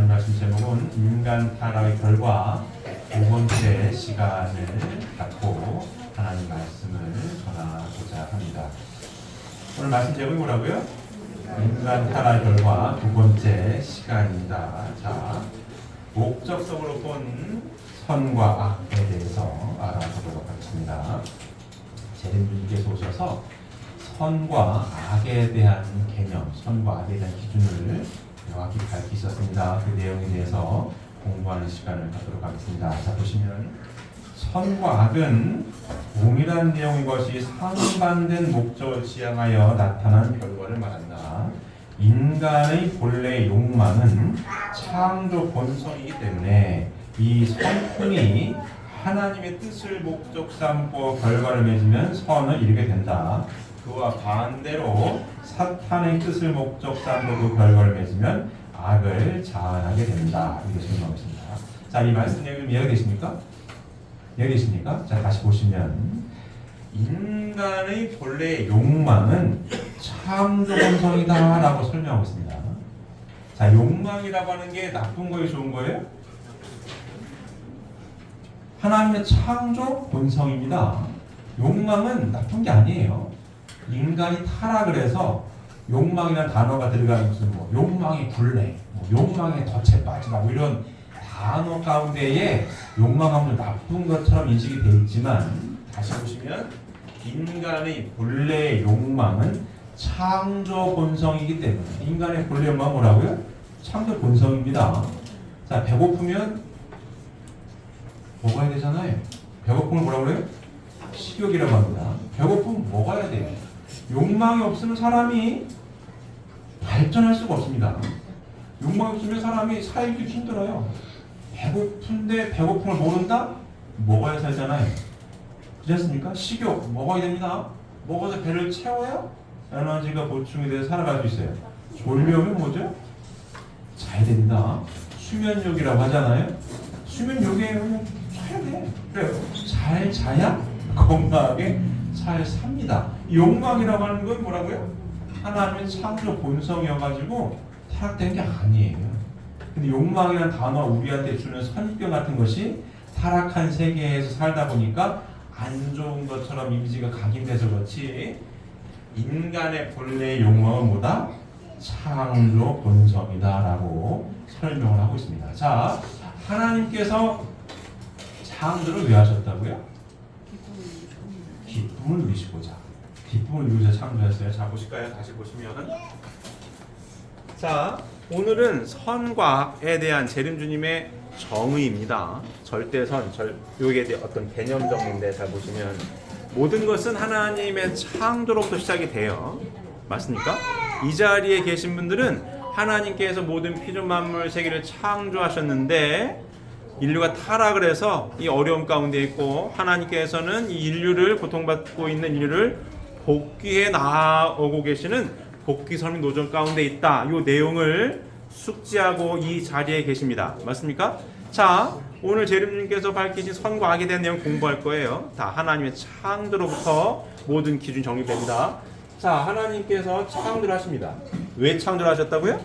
오늘 말씀 제목은 인간 타락의 결과 두 번째 시간을 갖고 하나님 말씀을 전하고자 합니다. 오늘 말씀 제목이 뭐라고요? 인간 타락 결과 두 번째 시간입니다. 자, 목적성으로 본 선과 악에 대해서 알아보도록 하겠습니다. 재림주님께서 오셔서 선과 악에 대한 개념, 선과 악에 대한 기준을 명확히 밝히셨습니다. 그 내용에 대해서 공부하는 시간을 갖도록 하겠습니다. 자, 보시면 선과 악은 동일한 내용인 것이 상반된 목적을 지향하여 나타난 결과를 말한다. 인간의 본래 욕망은 창조 본성이기 때문에 이 선뿐이 하나님의 뜻을 목적 삼고 결과를 맺으면 선을 이루게 된다. 그와 반대로 사탄의 뜻을 목적 삼고 그 결과를 맺으면 악을 자아나게 된다. 이렇게 설명하고 있습니다. 자, 이 말씀 내용 좀 이해되십니까? 이해되십니까? 자, 다시 보시면 인간의 본래 욕망은 창조 본성이다 라고 설명하고 있습니다. 자, 욕망이라고 하는 게 나쁜 거예요? 좋은 거예요? 하나님의 창조 본성입니다. 욕망은 나쁜 게 아니에요. 인간이 타락을 해서 욕망이라는 단어가 들어가는 것은 뭐 욕망의 굴레, 뭐 욕망의 덫에 빠지다 뭐 이런 단어 가운데에 욕망하면 나쁜 것처럼 인식이 되어 있지만 다시 보시면 인간의 본래 욕망은 창조 본성이기 때문에 인간의 본래 욕망은 뭐라고요? 창조 본성입니다. 자, 배고프면 먹어야 되잖아요. 배고픔을 뭐라고 그래요? 식욕이라고 합니다. 배고픔은 먹어야 돼요. 욕망이 없으면 사람이 발전할 수가 없습니다. 욕망이 없으면 사람이 살기 힘들어요. 배고픈데 배고픔을 모른다? 먹어야 살잖아요. 그렇지 않습니까? 식욕 먹어야 됩니다. 먹어서 배를 채워야 에너지가 보충이 돼서 살아갈 수 있어요. 졸려면 뭐죠? 자야 됩니다. 수면욕이라고 하잖아요. 수면욕에 자야 돼. 그래요. 잘 자야 건강하게 잘 삽니다. 욕망이라고 하는 건 뭐라고요? 하나님의 창조 본성이어가지고 타락된 게 아니에요. 근데 욕망이라는 단어가 우리한테 주는 선입견 같은 것이 타락한 세계에서 살다 보니까 안 좋은 것처럼 이미지가 각인돼서 그렇지 인간의 본래의 욕망은 뭐다? 창조 본성이다라고 설명을 하고 있습니다. 자, 하나님께서 창조를 왜 하셨다고요? 기쁨을 누리시고자. 기쁨을 누리고자 창조했어요. 자, 보실까요? 다시 보시면은 자, 오늘은 선과 악에 대한 재림주님의 정의입니다. 절대선, 요게 어떤 개념 정의인데 잘 보시면 모든 것은 하나님의 창조로부터 시작이 돼요. 맞습니까? 이 자리에 계신 분들은 하나님께서 모든 피조 만물 세계를 창조하셨는데 인류가 타락을 해서 이 어려움 가운데 있고 하나님께서는 이 인류를 고통받고 있는 인류를 복귀해 나오고 계시는 복귀 설명 노정 가운데 있다. 이 내용을 숙지하고 이 자리에 계십니다. 맞습니까? 자, 오늘 재림님께서 밝히신 선과 악에 대한 내용 공부할 거예요. 다 하나님의 창조로부터 모든 기준 정립됩니다. 자, 하나님께서 창조를 하십니다. 왜 창조를 하셨다고요?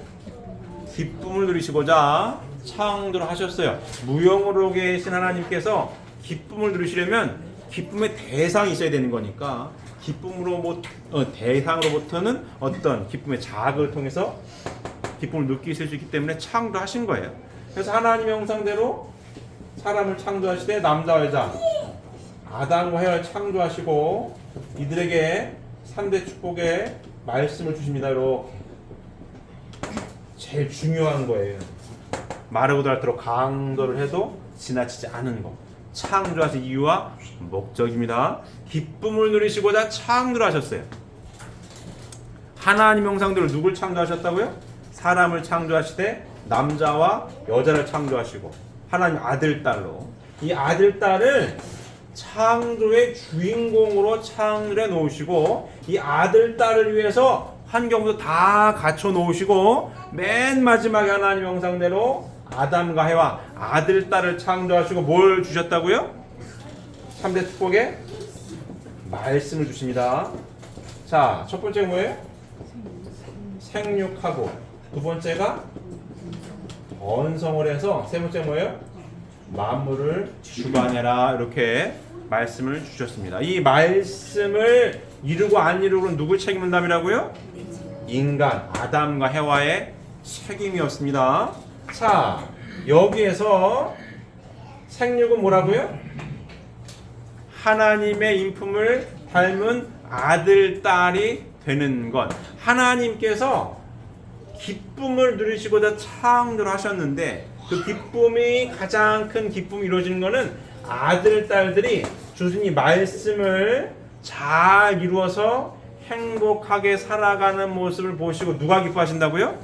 기쁨을 누리시고자 창조를 하셨어요. 무형으로 계신 하나님께서 기쁨을 누리시려면 기쁨의 대상이 있어야 되는 거니까 기쁨으로 대상으로부터는 어떤 기쁨의 자극을 통해서 기쁨을 느끼실 수 있기 때문에 창조하신 거예요. 그래서 하나님의 형상대로 사람을 창조하시되 남자와 여자 아담과 해와를 창조하시고 이들에게 3대 축복의 말씀을 주십니다. 이렇게 제일 중요한 거예요. 마르고도 닳도록 강도를 해도 지나치지 않은 것. 창조하신 이유와 목적입니다. 기쁨을 누리시고자 창조를 하셨어요. 하나님 형상대로 누굴 창조하셨다고요? 사람을 창조하시되 남자와 여자를 창조하시고 하나님 아들 딸로 이 아들 딸을 창조의 주인공으로 창조해 놓으시고 이 아들 딸을 위해서 환경도 다 갖춰 놓으시고 맨 마지막에 하나님 형상대로 아담과 해와 아들 딸을 창조하시고 뭘 주셨다고요? 3대 축복의 말씀을 주십니다. 자, 첫 번째가 뭐예요? 생육하고 두 번째가 언성을 해서 세 번째 뭐예요? 만물을 주관해라 이렇게 말씀을 주셨습니다. 이 말씀을 이루고 안 이루고는 누굴 책임감이라고요? 인간 아담과 해와의 책임이었습니다. 자, 여기에서 생육은 뭐라고요? 하나님의 인품을 닮은 아들, 딸이 되는 것. 하나님께서 기쁨을 누리시고자 창조를 하셨는데 그 기쁨이 가장 큰 기쁨이 이루어지는 것은 아들, 딸들이 주님이 말씀을 잘 이루어서 행복하게 살아가는 모습을 보시고 누가 기뻐하신다고요?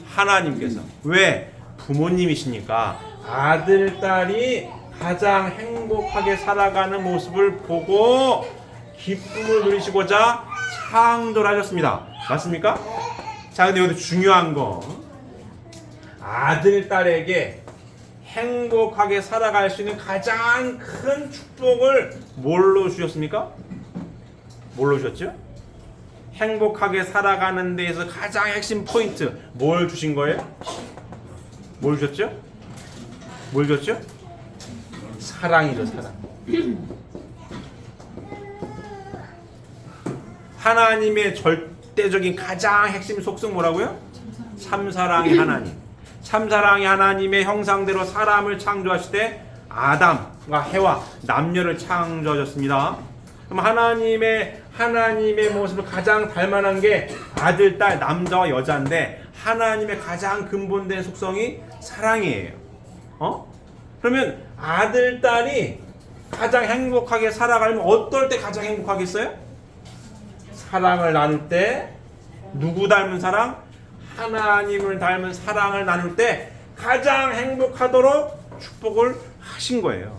하나님께서. 왜? 부모님이시니까 아들, 딸이 가장 행복하게 살아가는 모습을 보고 기쁨을 누리시고자 창조를 하셨습니다. 맞습니까? 자, 근데 여기서 중요한 거, 아들, 딸에게 행복하게 살아갈 수 있는 가장 큰 축복을 뭘로 주셨습니까? 뭘로 주셨죠? 행복하게 살아가는 데에서 가장 핵심 포인트 뭘 주신 거예요? 뭘 주셨죠? 뭘 주셨죠? 사랑이죠, 사랑. 하나님의 절대적인 가장 핵심 속성 뭐라고요? 참사랑의 하나님. 참사랑의 하나님의 형상대로 사람을 창조하실 때 아담과 해와 남녀를 창조하셨습니다. 그럼 하나님의 모습을 가장 닮아난 게 아들, 딸, 남자와 여자인데 하나님의 가장 근본된 속성이 사랑이에요. 그러면 아들, 딸이 가장 행복하게 살아가려면 어떨 때 가장 행복하겠어요? 사랑을 나눌 때. 누구 닮은 사랑? 하나님을 닮은 사랑을 나눌 때 가장 행복하도록 축복을 하신 거예요.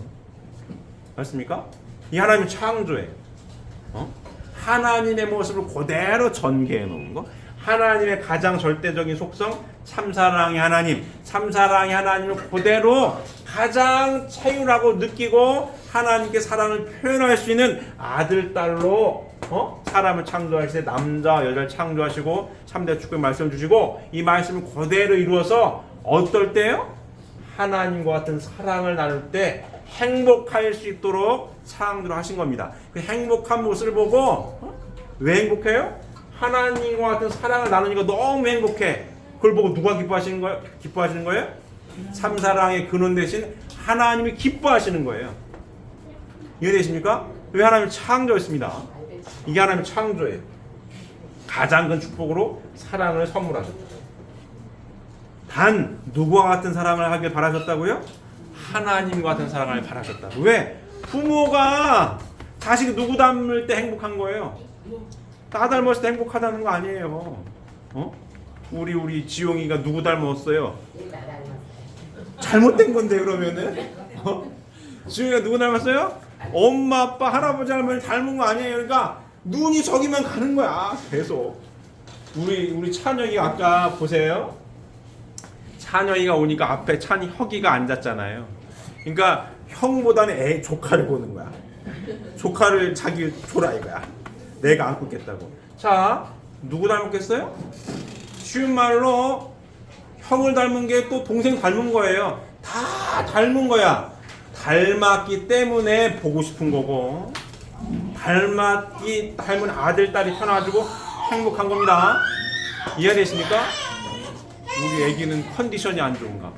맞습니까? 이 하나님의 창조예요. 하나님의 모습을 그대로 전개해 놓은 거. 하나님의 가장 절대적인 속성, 참사랑의 하나님, 참사랑의 하나님을 그대로 가장 채유라고 느끼고 하나님께 사랑을 표현할 수 있는 아들, 딸로 사람을 창조하실 때 남자, 여자를 창조하시고 3대 축복의 말씀 주시고 이 말씀을 그대로 이루어서 어떨 때요? 하나님과 같은 사랑을 나눌 때 행복할 수 있도록 창조를 하신 겁니다. 그 행복한 모습을 보고 왜 행복해요? 하나님과 같은 사랑을 나누니까 너무 행복해. 그걸 보고 누가 기뻐하시는 거예요? 기뻐하시는 거예요? 참사랑의 근원 대신 하나님이 기뻐하시는 거예요. 이해되십니까? 왜 하나님을 창조했습니다. 이게 하나님의 창조예요. 가장 큰 축복으로 사랑을 선물하셨다. 단 누구와 같은 사랑을 하길 바라셨다고요? 하나님과 같은 사랑을 바라셨다. 왜? 부모가 자식이 누구 닮을 때 행복한 거예요? 나 닮았을 때 행복하다는 거 아니에요. 우리 지용이가 누구 닮았어요? 잘못된 건데 그러면은 지용이가 누구 닮았어요? 엄마, 아빠, 할아버지, 할머니 닮은 거 아니에요. 그러니까 눈이 저기만 가는 거야. 계속. 우리 찬혁이 아까 보세요. 찬혁이가 오니까 앞에 혁이가 앉았잖아요. 그러니까 형보다는 조카를 보는 거야. 조카를 자기 줘라 이거야. 내가 안고 있겠다고. 자, 누구 닮았겠어요? 쉬운 말로 형을 닮은 게 또 동생 닮은 거예요. 다 닮은 거야. 닮았기 때문에 보고 싶은 거고 닮은 아들, 딸이 태어나가지고 행복한 겁니다. 이해되십니까? 우리 애기는 컨디션이 안 좋은가 봐.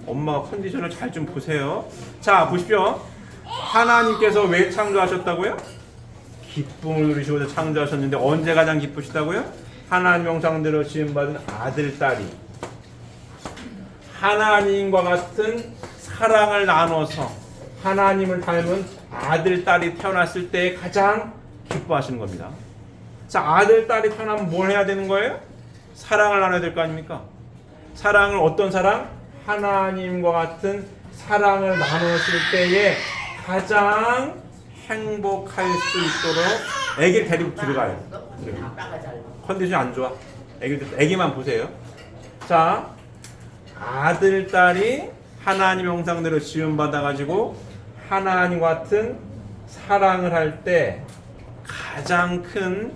엄마가 컨디션을 잘 좀 보세요. 자, 보십시오. 하나님께서 왜 창조하셨다고요? 기쁨을 누리시고자 창조하셨는데 언제 가장 기쁘시다고요? 하나님 형상대로 지음받은 아들, 딸이 하나님과 같은 사랑을 나눠서 하나님을 닮은 아들, 딸이 태어났을 때 가장 기뻐하시는 겁니다. 자, 아들, 딸이 태어나면 뭘 해야 되는 거예요? 사랑을 나눠야 될 거 아닙니까? 사랑을 어떤 사랑? 하나님과 같은 사랑을 나눴을 때에 가장 행복할 수 있도록 애기를 데리고 들어가요. 컨디션이 안 좋아. 애기만 보세요. 자, 아들, 딸이 하나님 형상대로 지음받아가지고 하나님 같은 사랑을 할 때 가장 큰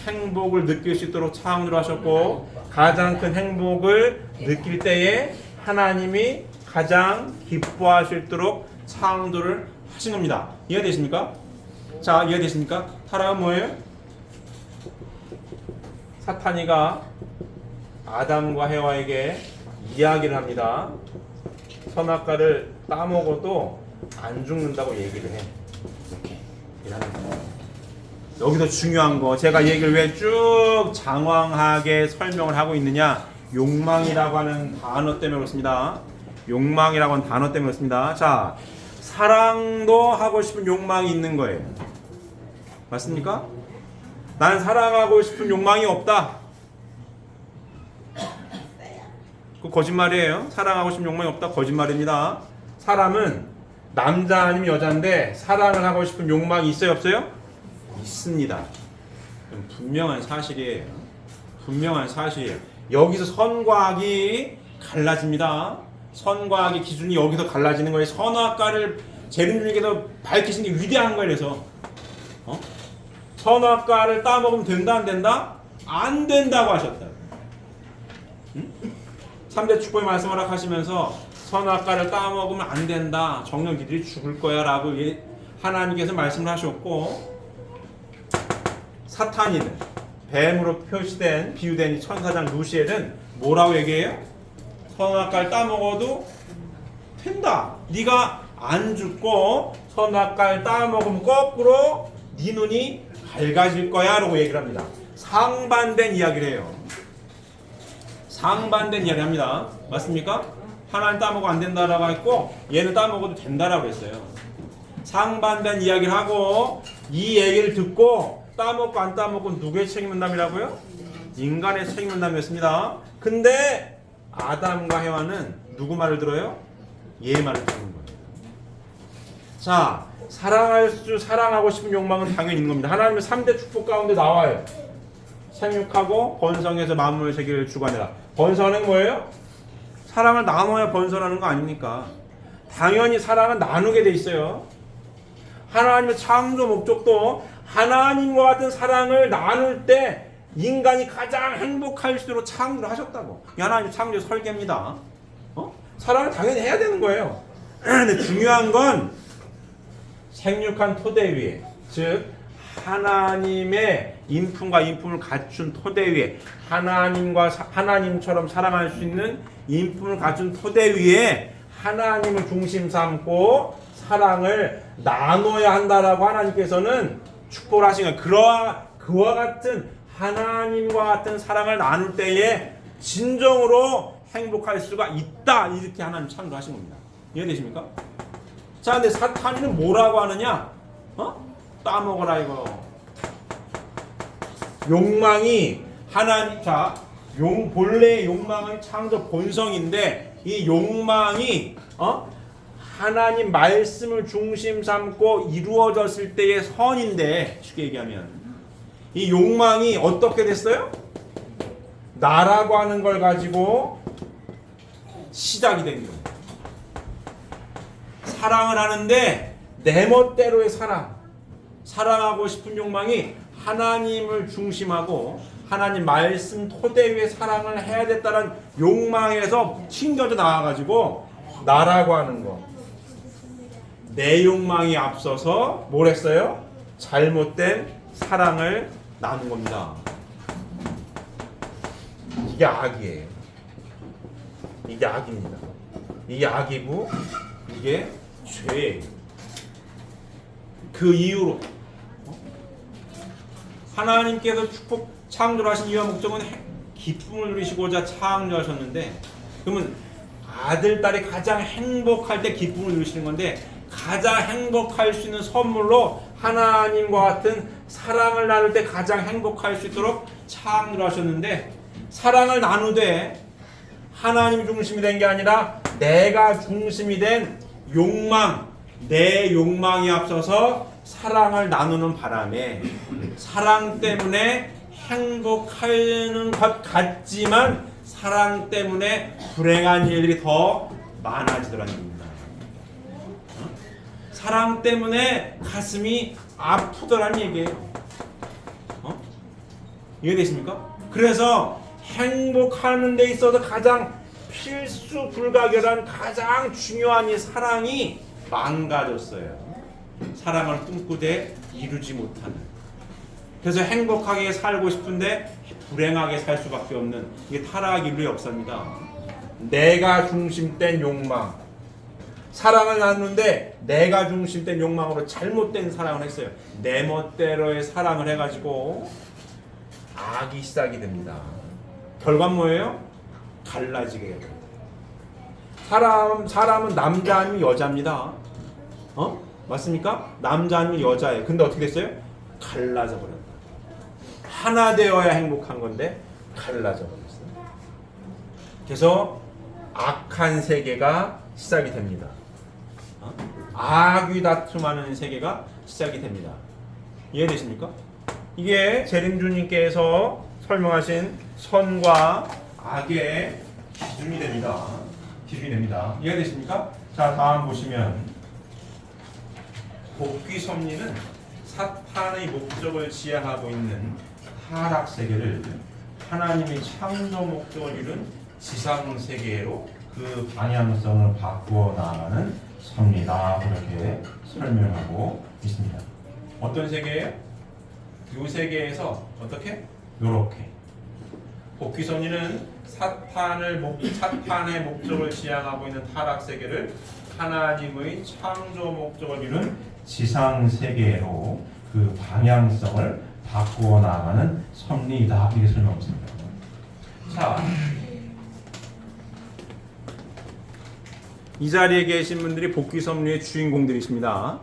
행복을 느낄 수 있도록 창조를 하셨고 가장 큰 행복을 느낄 때에 하나님이 가장 기뻐할 수 있도록 창조를 하신 겁니다. 이해되십니까? 자, 이해되십니까? 타락은 뭐예요? 사탄이가 아담과 해와에게 이야기를 합니다. 선악과를 따먹어도 안 죽는다고 얘기를 해. 이렇게 하는 거예요. 여기서 중요한 거, 제가 얘기를 왜 쭉 장황하게 설명을 하고 있느냐, 욕망이라고 하는 단어 때문에 그렇습니다. 욕망이라고 하는 단어 때문에 그렇습니다. 자, 사랑도 하고 싶은 욕망이 있는 거예요. 맞습니까? 난 사랑하고 싶은 욕망이 없다. 그 거짓말이에요. 사랑하고 싶은 욕망이 없다. 거짓말입니다. 사람은 남자 아니면 여자인데 사랑을 하고 싶은 욕망이 있어요? 없어요? 있습니다. 분명한 사실이에요. 분명한 사실이에요. 여기서 선과 악이 갈라집니다. 선과 악의 기준이 여기서 갈라지는 거예요. 선악과를 재림주님께서 밝히신 게 위대한 거예요. 그래서 선악과를 따먹으면 된다 안 된다? 안 된다고 하셨다. 3대 축복의 말씀을 하시면서 선악과를 따먹으면 안 된다. 정령기들이 죽을 거야 라고 하나님께서 말씀을 하셨고, 사탄이든 뱀으로 표시된 비유된 이 천사장 루시엘은 뭐라고 얘기해요? 선악과를 따먹어도 된다. 네가 안 죽고 선악과를 따먹으면 거꾸로 네 눈이 밝아질 거야 라고 얘기를 합니다. 상반된 이야기를 해요. 상반된 이야기를 합니다. 맞습니까? 하나는 따먹어 안 된다라고 했고 얘는 따먹어도 된다라고 했어요. 상반된 이야기를 하고 이 얘기를 듣고 따먹고 안 따먹고 누구의 책임문담이라고요? 인간의 책임문담이었습니다. 근데 아담과 해와는 누구 말을 들어요? 얘 말을 듣는 거예요. 자, 사랑하고 싶은 욕망은 당연히 있는 겁니다. 하나님의 3대 축복 가운데 나와요. 생육하고 번성해서 만물의 세계를 주관해라. 번성하는 뭐예요? 사랑을 나눠야 번성하는 거 아닙니까? 당연히 사랑은 나누게 돼 있어요. 하나님의 창조 목적도 하나님과 같은 사랑을 나눌 때 인간이 가장 행복할 수 있도록 창조를 하셨다고. 이 하나님의 창조의 설계입니다. 사랑을 당연히 해야 되는 거예요. 근데 중요한 건 생육한 토대 위에, 즉 하나님의 인품과 인품을 갖춘 토대 위에, 하나님처럼 사랑할 수 있는 인품을 갖춘 토대 위에 하나님을 중심 삼고 사랑을 나눠야 한다라고 하나님께서는 축복을 하신 거예요. 그와 같은 하나님과 같은 사랑을 나눌 때에 진정으로 행복할 수가 있다. 이렇게 하나님 창조하신 겁니다. 이해되십니까? 자, 근데 사탄이는 뭐라고 하느냐? 따먹어라 이거. 욕망이 본래의 욕망은 창조 본성인데 이 욕망이 하나님 말씀을 중심 삼고 이루어졌을 때의 선인데, 쉽게 얘기하면 이 욕망이 어떻게 됐어요? 나라고 하는 걸 가지고 시작이 된 거예요. 사랑을 하는데 내 멋대로의 사랑하고 싶은 욕망이 하나님을 중심하고 하나님 말씀 토대 위에 사랑을 해야 됐다는 욕망에서 튕겨져 나와가지고 나라고 하는 거, 내 욕망이 앞서서 뭘 했어요? 잘못된 사랑을 나눈 겁니다. 이게 악이에요. 이게 악입니다. 이게 악이고 이게 죄예요. 그 이유로 하나님께서 창조를 하신 이유와 목적은 기쁨을 누리시고자 창조하셨는데, 그러면 아들, 딸이 가장 행복할 때 기쁨을 누리시는 건데, 가장 행복할 수 있는 선물로 하나님과 같은 사랑을 나눌 때 가장 행복할 수 있도록 창조를 하셨는데, 사랑을 나누되 하나님 중심이 된 게 아니라 내가 중심이 된 욕망, 내 욕망이 앞서서 사랑을 나누는 바람에 사랑 때문에 행복하는 것 같지만 사랑 때문에 불행한 일들이 더 많아지더라는 겁니다. 사랑 때문에 가슴이 아프더라는 얘기예요. 이해되십니까? 그래서 행복하는 데 있어서 가장 필수 불가결한 가장 중요한 이 사랑이 망가졌어요. 사랑을 꿈꾸되 이루지 못하는. 그래서 행복하게 살고 싶은데 불행하게 살 수밖에 없는 이게 타락 인류의 역사입니다. 내가 중심된 욕망. 사랑을 나누는데 내가 중심된 욕망으로 잘못된 사랑을 했어요. 내 멋대로의 사랑을 해가지고 악이 시작이 됩니다. 결과는 뭐예요? 갈라지게 됩니다. 사람은 남자 아니면 여자입니다. 맞습니까? 남자 아니면 여자예요. 근데 어떻게 됐어요? 갈라져 버렸다. 하나 되어야 행복한 건데 갈라져 버렸어요. 그래서 악한 세계가 시작이 됩니다. 악이 다툼하는 세계가 시작이 됩니다. 이해되십니까? 이게 재림주님께서 설명하신 선과 악의 기준이 됩니다. 기준이 됩니다. 이해되십니까? 자, 다음 보시면 복귀 섭리는 사탄의 목적을 지향하고 있는 타락 세계를 하나님의 창조 목적을 이룬 지상 세계로 그 방향성을 바꾸어 나가는 섭리다. 그렇게 설명하고 있습니다. 어떤 세계예요? 이 세계에서 어떻게? 요렇게. 복귀 섭리는 사탄의 목적을 지향하고 있는 타락 세계를 하나님의 창조 목적을 이룬 지상 세계로 그 방향성을 바꾸어 나가는 섭리이다. 이렇게 설명했습니다. 자, 이 자리에 계신 분들이 복귀 섭리의 주인공들이십니다.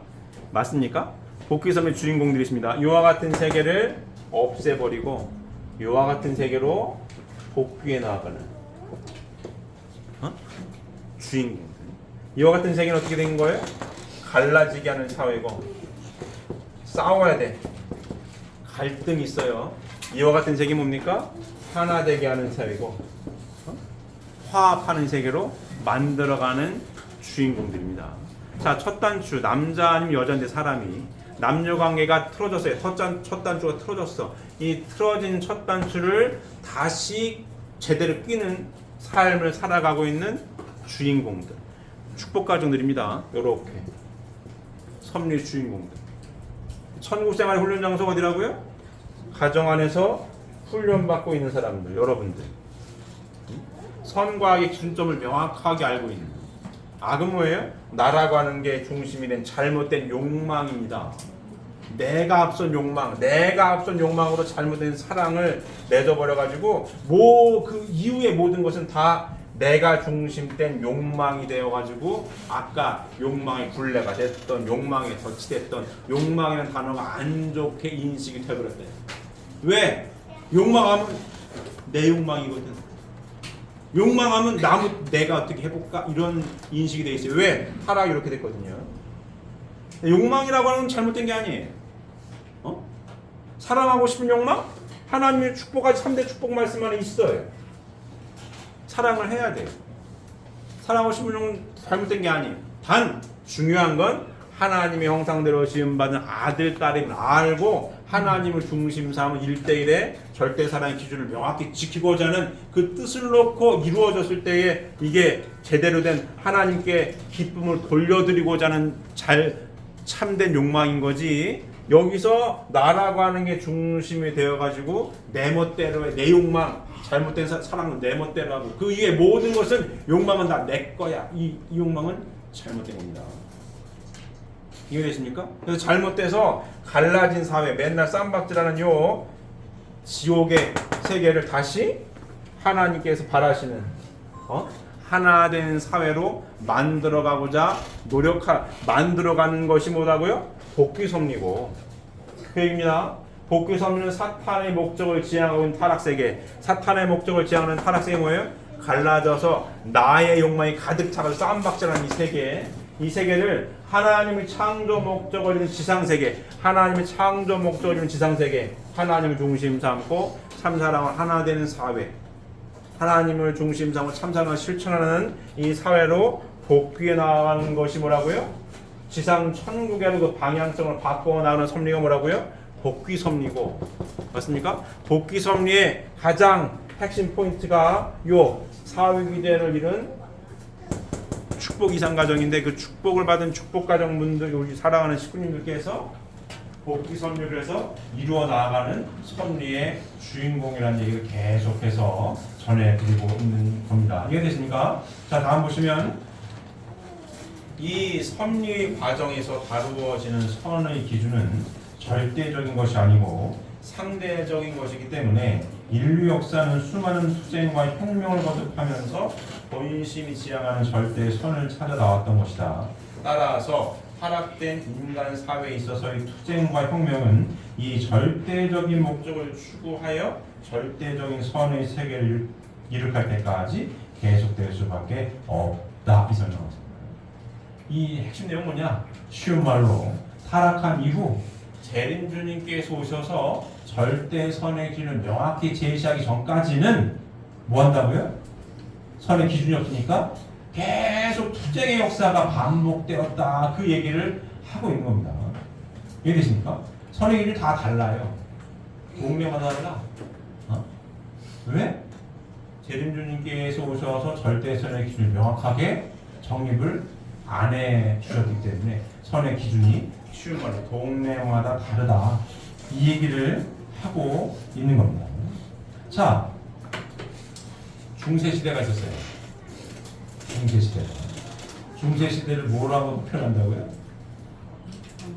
맞습니까? 복귀 섭리의 주인공들이십니다. 이와 같은 세계를 없애버리고 이와 같은 세계로 복귀해 나가는 주인공들. 이와 같은 세계는 어떻게 된 거예요? 갈라지게 하는 사회고 싸워야 돼. 갈등이 있어요. 이와 같은 세계 뭡니까? 하나 되게 하는 사회고 화합하는 세계로 만들어가는 주인공들입니다. 자, 첫 단추. 남자 아니면 여자인데 사람이 남녀관계가 틀어졌어요. 첫 단추가 틀어졌어. 이 틀어진 첫 단추를 다시 제대로 끼는 삶을 살아가고 있는 주인공들. 축복가정들입니다. 요렇게 섭리 주인공들. 천국생활 훈련 장소가 어디라고요? 가정 안에서 훈련받고 있는 사람들, 여러분들. 선과 악의 기준점을 명확하게 알고 있는. 악은 뭐예요? 나라고 하는 게 중심이 된 잘못된 욕망입니다. 내가 앞선 욕망으로 잘못된 사랑을 맺어버려가지고 그 이후의 모든 것은 다 내가 중심된 욕망이 되어가지고 아까 욕망의 굴레가 됐던, 욕망에 덧치됐던, 욕망이라는 단어가 안 좋게 인식이 되어버렸대. 왜? 욕망하면 내 욕망이거든. 욕망하면 내가 어떻게 해볼까? 이런 인식이 돼 있어요. 왜? 타락이 이렇게 됐거든요. 욕망이라고 하는 건 잘못된 게 아니에요. 사랑하고 싶은 욕망? 하나님의 축복까지 3대 축복 말씀 안에 있어요. 사랑을 해야 돼요. 사랑하고 싶은 욕망은 잘못된 게 아니에요. 단 중요한 건 하나님의 형상대로 지음받은 아들, 딸임을 알고 하나님을 중심 삼은 1대1의 절대 사랑의 기준을 명확히 지키고자 하는 그 뜻을 놓고 이루어졌을 때에 이게 제대로 된 하나님께 기쁨을 돌려드리고자 하는 참된 욕망인 거지. 여기서 나라고 하는 게 중심이 되어가지고 내 멋대로의 내 욕망, 잘못된 사랑은 내 멋대로 하고 그 위에 모든 것은 욕망은 다 내 거야. 이 욕망은 잘못된 겁니다. 이해되십니까? 그래서 잘못돼서 갈라진 사회, 맨날 쌈박질하는 요 지옥의 세계를 다시 하나님께서 바라시는 하나 된 사회로 만들어가고자 만들어가는 것이 뭐라고요? 복귀 섭리고 그 얘기입니다. 복귀 섭리는 사탄의 목적을 지향하고 있는 타락세계. 사탄의 목적을 지향하는 타락세계 뭐예요? 갈라져서 나의 욕망이 가득 차서 쌈박질하는 이 세계. 이 세계를 하나님의 창조 목적을 이룬 지상세계, 하나님의 창조 목적을 이룬 지상세계, 하나님을 중심 삼고 참사랑을 하나 되는 사회, 하나님을 중심 삼고 참사랑을 실천하는 이 사회로 복귀해 나가는 것이 뭐라고요? 지상 천국의 그 방향성을 바꿔 나가는 섭리가 뭐라고요? 복귀 섭리고, 맞습니까? 복귀 섭리의 가장 핵심 포인트가 요 사회기대를 이룬 축복 이상가정인데 그 축복을 받은 축복가정분들 우리 사랑하는 식구님들께서 복귀 섭리를 해서 이루어 나아가는 섭리의 주인공이라는 얘기를 계속해서 전해드리고 있는 겁니다. 이해되십니까? 자, 다음 보시면 이 섭리 과정에서 다루어지는 선의 기준은 절대적인 것이 아니고 상대적인 것이기 때문에 인류 역사는 수많은 투쟁과 혁명을 거듭하면서 본심이 지향하는 절대의 선을 찾아 나왔던 것이다. 따라서 타락된 인간 사회에 있어서의 투쟁과 혁명은 이 절대적인 목적을 추구하여 절대적인 선의 세계를 이룩할 때까지 계속될 수밖에 없다. 이 설명입니다. 이 핵심 내용 뭐냐? 쉬운 말로 타락한 이후 재림주님께서 오셔서 절대 선의 기준을 명확히 제시하기 전까지는 뭐 한다고요? 선의 기준이 없으니까 계속 투쟁의 역사가 반복되었다. 그 얘기를 하고 있는 겁니다. 이해되십니까? 선의 기준이 다 달라요. 동네마다 달라. 왜? 재림주님께서 오셔서 절대 선의 기준을 명확하게 정립을 안 해주셨기 때문에 선의 기준이 쉬운 말로 동네마다 다르다. 이 얘기를 하고 있는 겁니다. 자, 중세시대가 있었어요. 중세시대. 중세시대를 뭐라고 표현한다고요?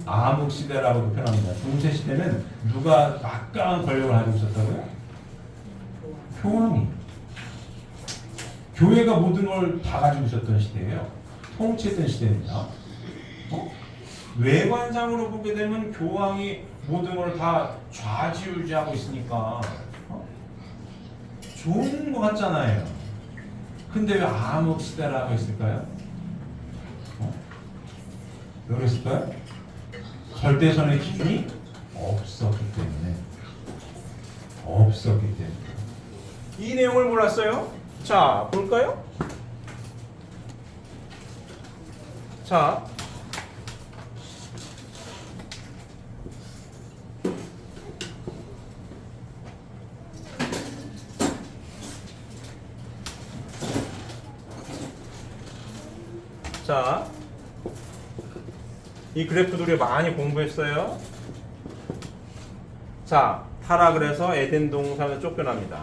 암흑시대라고도 표현합니다. 중세시대는 누가 막강한 권력을 가지고 있었다고요? 교황이. 교회가 모든 걸 다 가지고 있었던 시대예요. 통치했던 시대입니다. 외관상으로 보게 되면 교황이 모든 걸 다 좌지우지하고 있으니까 좋은 것 같잖아요. 근데 왜 암흑시대라고 했을까요? 왜 그랬을까요? 절대선의 기준이 없었기 때문에. 이 내용을 몰랐어요? 자, 볼까요? 자, 이 그래프도 우리가 많이 공부했어요. 자, 타락을 해서 에덴 동산을 쫓겨납니다.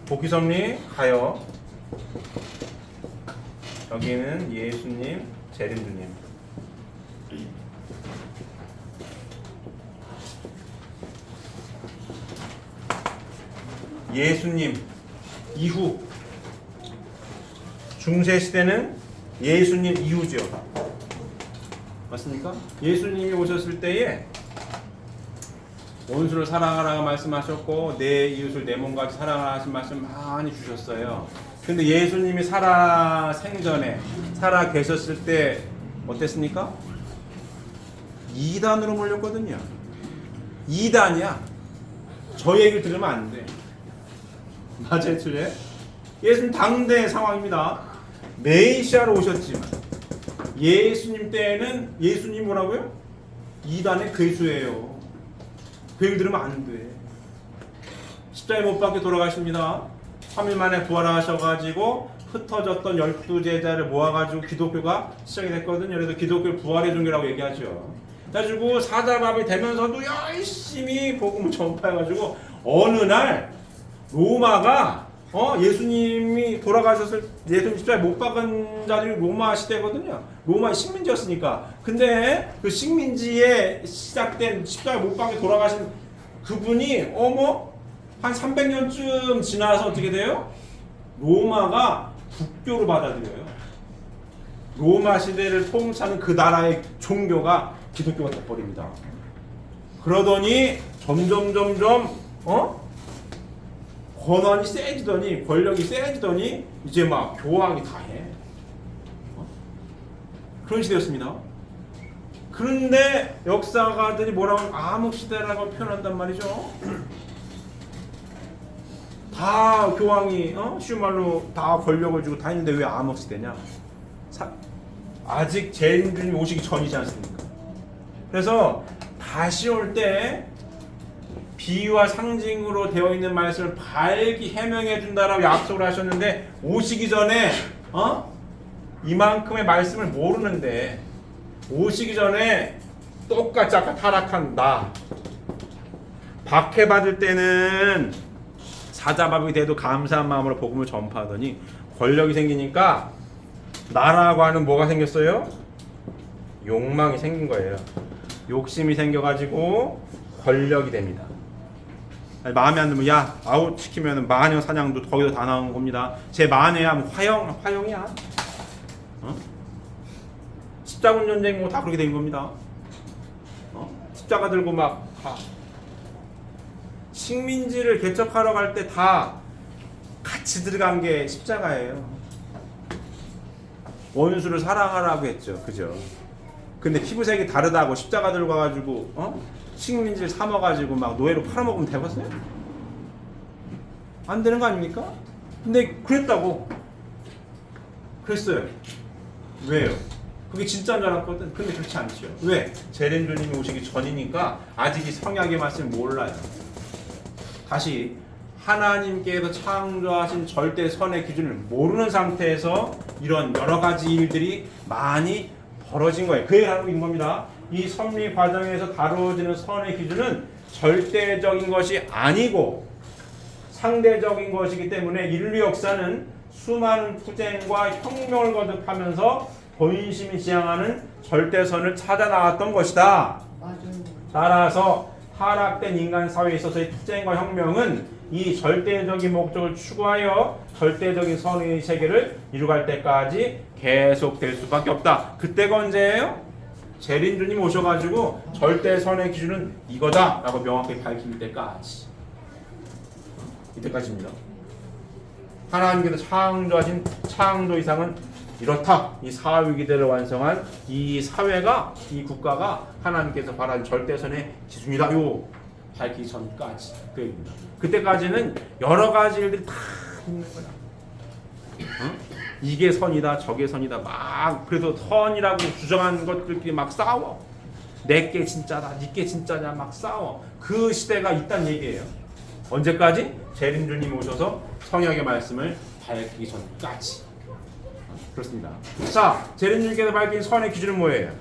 복귀섭리 가요. 여기는 예수님, 재림주님. 예수님 이후 중세시대는 예수님 이후죠. 맞습니까? 예수님이 오셨을 때에 원수를 사랑하라고 말씀하셨고 내 이웃을 내 몸같이 사랑하라 하신 말씀 많이 주셨어요. 근데 예수님이 생전에 살아 계셨을 때 어땠습니까? 이단으로 몰렸거든요. 이단이야. 저 얘기를 들으면 안 돼. 맞아요, 틀려요? 예수님 당대 상황입니다. 메시아로 오셨지만 예수님 때에는 예수님 뭐라고요? 이단의 괴수예요. 그 얘기 들으면 안 돼. 십자가에 못 박혀 돌아가십니다. 3일 만에 부활하셔가지고 흩어졌던 12제자를 모아가지고 기독교가 시작이 됐거든요. 그래서 기독교 부활의 종교라고 얘기하죠. 그래가지고 사자밥이 되면서도 열심히 복음을 전파해가지고 어느 날 로마가 예수님이 돌아가셨을 예수님 십자가에 못 박은 자들이 로마 시대거든요. 로마의 식민지였으니까. 근데 그 식민지에 시작된 십자가에 못 박혀 돌아가신 그분이 한 300년쯤 지나서 어떻게 돼요? 로마가 국교로 받아들여요. 로마 시대를 통치하는 그 나라의 종교가 기독교가 돼버립니다. 그러더니 점점 권한이 세지더니 권력이 세지더니 이제 막 교황이 다 해. 그런 시대였습니다. 그런데 역사가들이 뭐라고 하면 암흑시대라고 표현한단 말이죠. 다 교황이 쉬운 말로 다 권력을 주고 다니는데 왜 암흑시대냐? 아직 재림주님 오시기 전이지 않습니까? 그래서 다시 올 때 비유와 상징으로 되어 있는 말씀을 밝히 해명해 준다라고 약속을 하셨는데 오시기 전에 이만큼의 말씀을 모르는데 오시기 전에 똑같이 아까 타락한 나 박해받을 때는 사자밥이 돼도 감사한 마음으로 복음을 전파하더니 권력이 생기니까 나라고 하는 뭐가 생겼어요? 욕망이 생긴 거예요. 욕심이 생겨가지고 권력이 됩니다. 아니, 마음에 안 들면 야 아웃 시키면 마녀 사냥도 거기서 다 나온 겁니다. 제 마녀야 뭐 화형이야. 십자군 전쟁 뭐 다 그렇게 된 겁니다. 십자가 들고 막 식민지를 개척하러 갈 때 다 같이 들어간 게 십자가예요. 원수를 사랑하라고 했죠. 그죠? 근데 피부색이 다르다고 십자가 들고 가가지고 식민지를 삼아가지고 막 노예로 팔아먹으면 되겠어요? 안 되는 거 아닙니까? 근데 그랬다고. 그랬어요. 왜요? 그게 진짜인 줄 알았거든. 근데 그렇지 않죠. 왜? 재림주님이 오시기 전이니까 아직 이 성약의 말씀을 몰라요. 다시 하나님께서 창조하신 절대 선의 기준을 모르는 상태에서 이런 여러 가지 일들이 많이 벌어진 거예요. 그 얘기를 하고 있는 겁니다. 이 섭리 과정에서 다루어지는 선의 기준은 절대적인 것이 아니고 상대적인 것이기 때문에 인류 역사는 수많은 투쟁과 혁명을 거듭하면서 본심이 지향하는 절대선을 찾아 나왔던 것이다. 따라서 타락된 인간 사회에 있어서의 투쟁과 혁명은 이 절대적인 목적을 추구하여 절대적인 선의 세계를 이루갈 때까지 계속될 수밖에 없다. 그때가 언제예요? 재림주님 오셔가지고 절대선의 기준은 이거다 라고 명확히 밝힐 때까지. 이때까지입니다. 하나님께서 창조하신 창조 이상은 이렇다. 이 사위기대를 완성한 이 사회가, 이 국가가 하나님께서 바라는 절대선의 기준이다. 요 밝히기 전까지 그 얘기입니다. 그때까지는 여러 가지 일들이 다 있는 거야. 이게 선이다, 저게 선이다. 막 그래서 선이라고 주장한 것들끼리 막 싸워. 내게 진짜다, 니게 진짜냐 막 싸워. 그 시대가 있단 얘기예요. 언제까지? 재림주님이 오셔서 성령의 말씀을 밝히기 전까지. 그렇습니다. 자, 재림주님께서 밝힌 선의 기준은 뭐예요?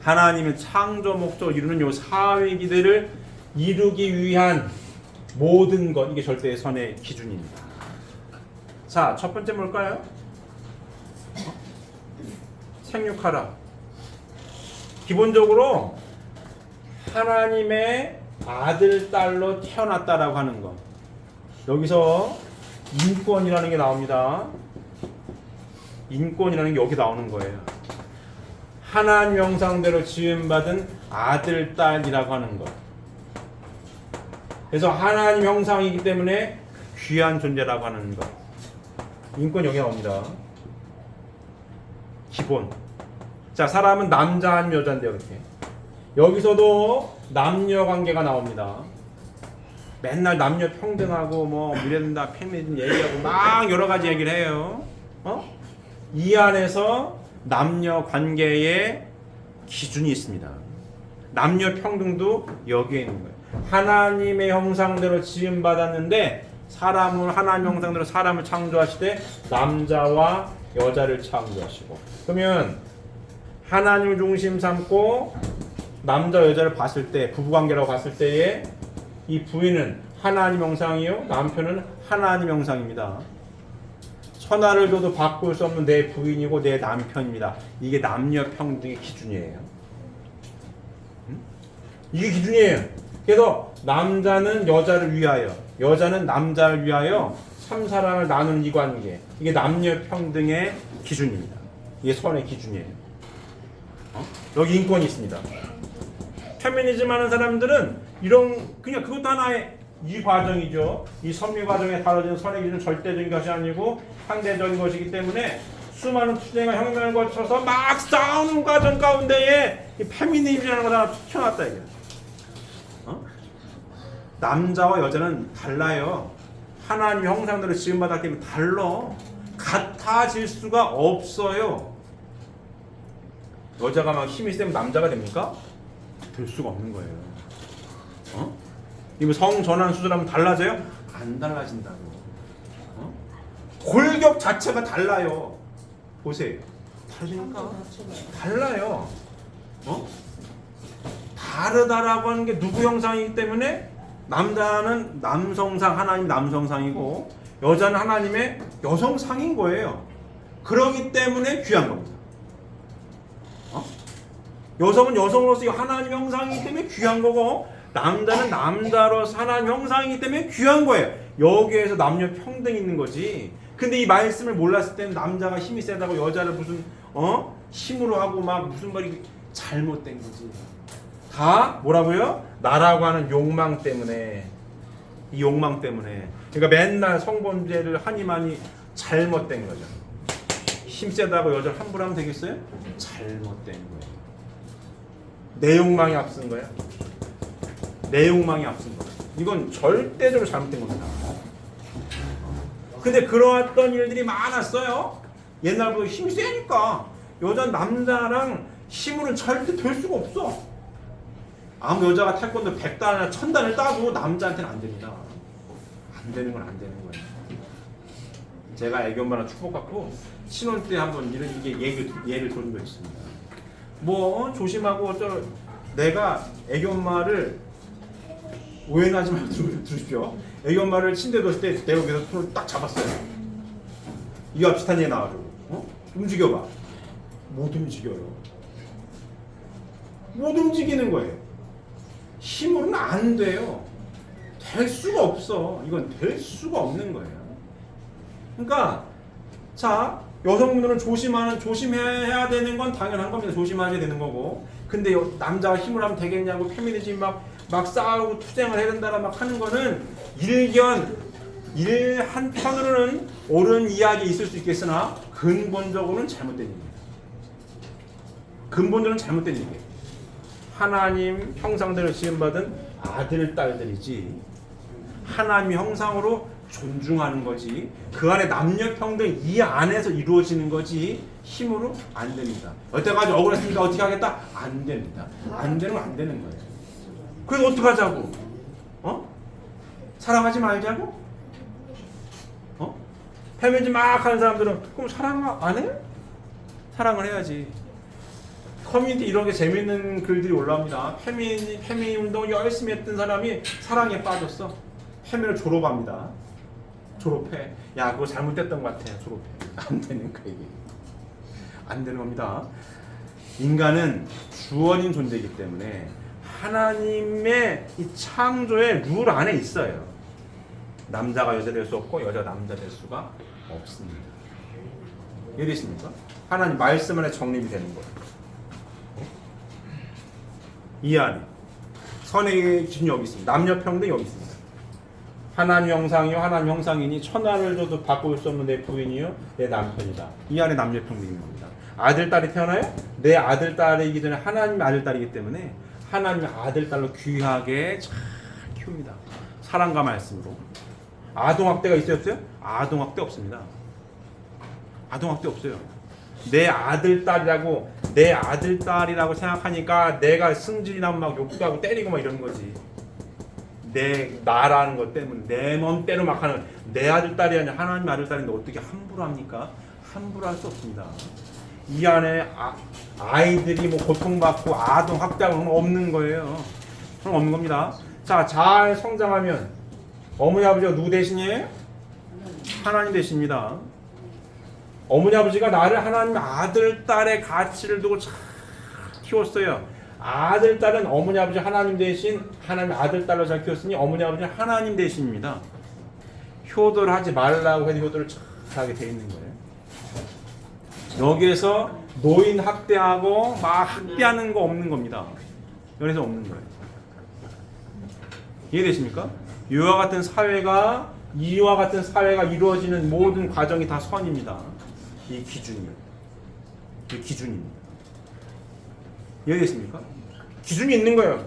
하나님의 창조 목적을 이루는 요 사회기들을 이루기 위한 모든 것, 이게 절대의 선의 기준입니다. 자, 첫 번째 뭘까요? 생육하라. 기본적으로 하나님의 아들, 딸로 태어났다라고 하는 것. 여기서 인권이라는 게 나옵니다. 인권이라는 게 여기 나오는 거예요. 하나님 형상대로 지음받은 아들, 딸이라고 하는 것. 그래서 하나님 형상이기 때문에 귀한 존재라고 하는 것. 인권 여기 나옵니다. 기본. 자, 사람은 남자 아니면 여자인데 이렇게. 여기서도 남녀 관계가 나옵니다. 맨날 남녀 평등하고 뭐 미래된다, 페미니즘 얘기하고 막 여러 가지 얘기를 해요. 이 안에서 남녀 관계의 기준이 있습니다. 남녀 평등도 여기에 있는 거예요. 하나님의 형상대로 지음 받았는데 사람을 하나님 형상대로 사람을 창조하시되 남자와 여자를 창조하시고, 그러면 하나님을 중심 삼고 남자 여자를 봤을 때, 부부관계라고 봤을 때에 이 부인은 하나님 형상이요, 남편은 하나님 형상입니다. 천하를 줘도 바꿀 수 없는 내 부인이고 내 남편입니다. 이게 남녀 평등의 기준이에요. 이게 기준이에요. 그래서 남자는 여자를 위하여, 여자는 남자를 위하여 참사랑을 나누는 이 관계, 이게 남녀 평등의 기준입니다. 이게 선의 기준이에요. 여기 인권이 있습니다. 페미니즘 하는 사람들은 이런, 그냥 그것도 하나의 이 과정이죠. 이 섭리 과정에 다뤄지는 선의 기준은 절대적인 것이 아니고 상대적인 것이기 때문에 수많은 투쟁과 혁명을 거쳐서 막 싸우는 과정 가운데에 이 페미니즘이라는 것 하나 튀어났다 이게. 남자와 여자는 달라요. 하나님 형상대로 지음받았기 때문에 달라. 같아질 수가 없어요. 여자가 막 힘이 세면 남자가 됩니까? 될 수가 없는 거예요. 이거 성전환 수술하면 달라져요? 안 달라진다고. 골격 자체가 달라요. 보세요. 다르니까 달라요. 다르다라고 하는 게 누구 형상이기 때문에 남자는 남성상, 하나님 남성상이고 여자는 하나님의 여성상인 거예요. 그러기 때문에 귀한 겁니다. 여성은 여성으로서 하나님 형상이기 때문에 귀한 거고 남자는 남자로서 하나님 형상이기 때문에 귀한 거예요. 여기에서 남녀 평등이 있는 거지. 근데 이 말씀을 몰랐을 때는 남자가 힘이 세다고 여자를 무슨 힘으로 하고 막 무슨 말이 잘못된 거지. 다 뭐라고요? 나라고 하는 욕망 때문에. 이 욕망 때문에. 그러니까 맨날 성범죄를 하니만이 잘못된 거죠. 힘 세다고 여자를 함부로 하면 되겠어요? 잘못된 거예요. 내 욕망이 앞선 거야. 내 욕망이 앞선 거야. 이건 절대적으로 잘못된 겁니다. 근데 그러했던 일들이 많았어요. 옛날부터 힘이 세니까 여자 남자랑 힘으로는 절대 될 수가 없어. 아무 여자가 태권도 100단이나 1000단을 따도 남자한테는 안 됩니다. 안 되는 건 안 되는 거예요. 제가 애기 엄마랑 축복받고 신혼 때 한번 이게 예를 들은 거 있습니다. 조심하고 내가 애기 엄마를 오해하지 말고 들으십시오. 애기 엄마를 침대에 넣었을 때 내가 여기서 손을 딱 잡았어요. 이와 비슷한 얘기 나와가지고 움직여봐. 못 움직여요. 못 움직이는 거예요. 힘으로는 안 돼요. 될 수가 없어. 이건 될 수가 없는 거예요. 그러니까 자 여성분들은 조심해야 되는 건 당연한 겁니다. 조심하셔야 되는 거고. 근데 남자가 힘을 하면 되겠냐고 페미니즘 막 싸우고 투쟁을 해야 된다라 막 하는 거는 한편으로는 옳은 이야기 있을 수 있겠으나 근본적으로는 잘못된 얘기입니다. 근본적으로는 잘못된 얘기예요. 하나님 형상대로 지음받은 아들, 딸들이지 하나님 형상으로 존중하는 거지 그 안에 남녀평등 이 안에서 이루어지는 거지 힘으로 안 됩니다. 여태까지 억울했으니까 어떻게 하겠다? 안 됩니다. 안 되면 안 되는 거예요. 그래서 어떻게 하자고? 사랑하지 말자고? 페미니즘 막 하는 사람들은 그럼 사랑 안 해? 사랑을 해야지. 커뮤니티 이런 게 재밌는 글들이 올라옵니다. 페미니 운동 열심히 했던 사람이 사랑에 빠졌어. 페미를 졸업합니다. 졸업해. 야 그거 잘못됐던 것 같아. 졸업해. 안 되는 거 이게. 안 되는 겁니다. 인간은 주어진 존재이기 때문에 하나님의 이 창조의 룰 안에 있어요. 남자가 여자 될 수 없고 여자가 남자 될 수가 없습니다. 이해되십니까? 하나님 말씀 안에 정립이 되는 거예요. 이 안에 선의 기준이 여기 있습니다. 남녀 평등 여기 있습니다. 하나님 형상이요 하나님 형상이니 천하를 줘도 바꿀 수 없는 내 부인이요 내 남편이다. 이 안에 남녀 평등인 겁니다. 아들 딸이 태어나요? 내 아들 딸이기 전에 하나님의 아들 딸이기 때문에 하나님의 아들 딸로 귀하게 잘 키웁니다. 사랑과 말씀으로. 아동학대가 있어요 없어요? 아동학대 없습니다. 아동학대 없어요. 내 아들 딸이라고 생각하니까 내가 승질이 나면 막 욕도 하고 때리고 막 이러는 거지. 나라는 것 때문에 내 맘대로 막 하는 내 아들 딸이 아니라 하나님 아들 딸인데 어떻게 함부로 합니까? 함부로 할 수 없습니다. 이 안에 아이들이 고통받고 아동 학대하고 없는 거예요. 그럼 없는 겁니다. 자, 잘 성장하면 어머니 아버지가 누구 대신이에요? 하나님 대신입니다. 어머니 아버지가 나를 하나님 아들 딸의 가치를 두고 잘 키웠어요. 아들 딸은 어머니 아버지 하나님 대신 하나님 아들 딸로 잘 키웠으니 어머니 아버지는 하나님 대신입니다. 효도를 하지 말라고 해도 효도를 잘하게 돼 있는 거예요. 여기에서 노인 학대하고 막 학대하는 거 없는 겁니다. 여기서 없는 거예요. 이해되십니까? 이와 같은 사회가 이루어지는 모든 과정이 다 선입니다. 이 기준입니다. 이해되십니까? 기준이 있는 거예요.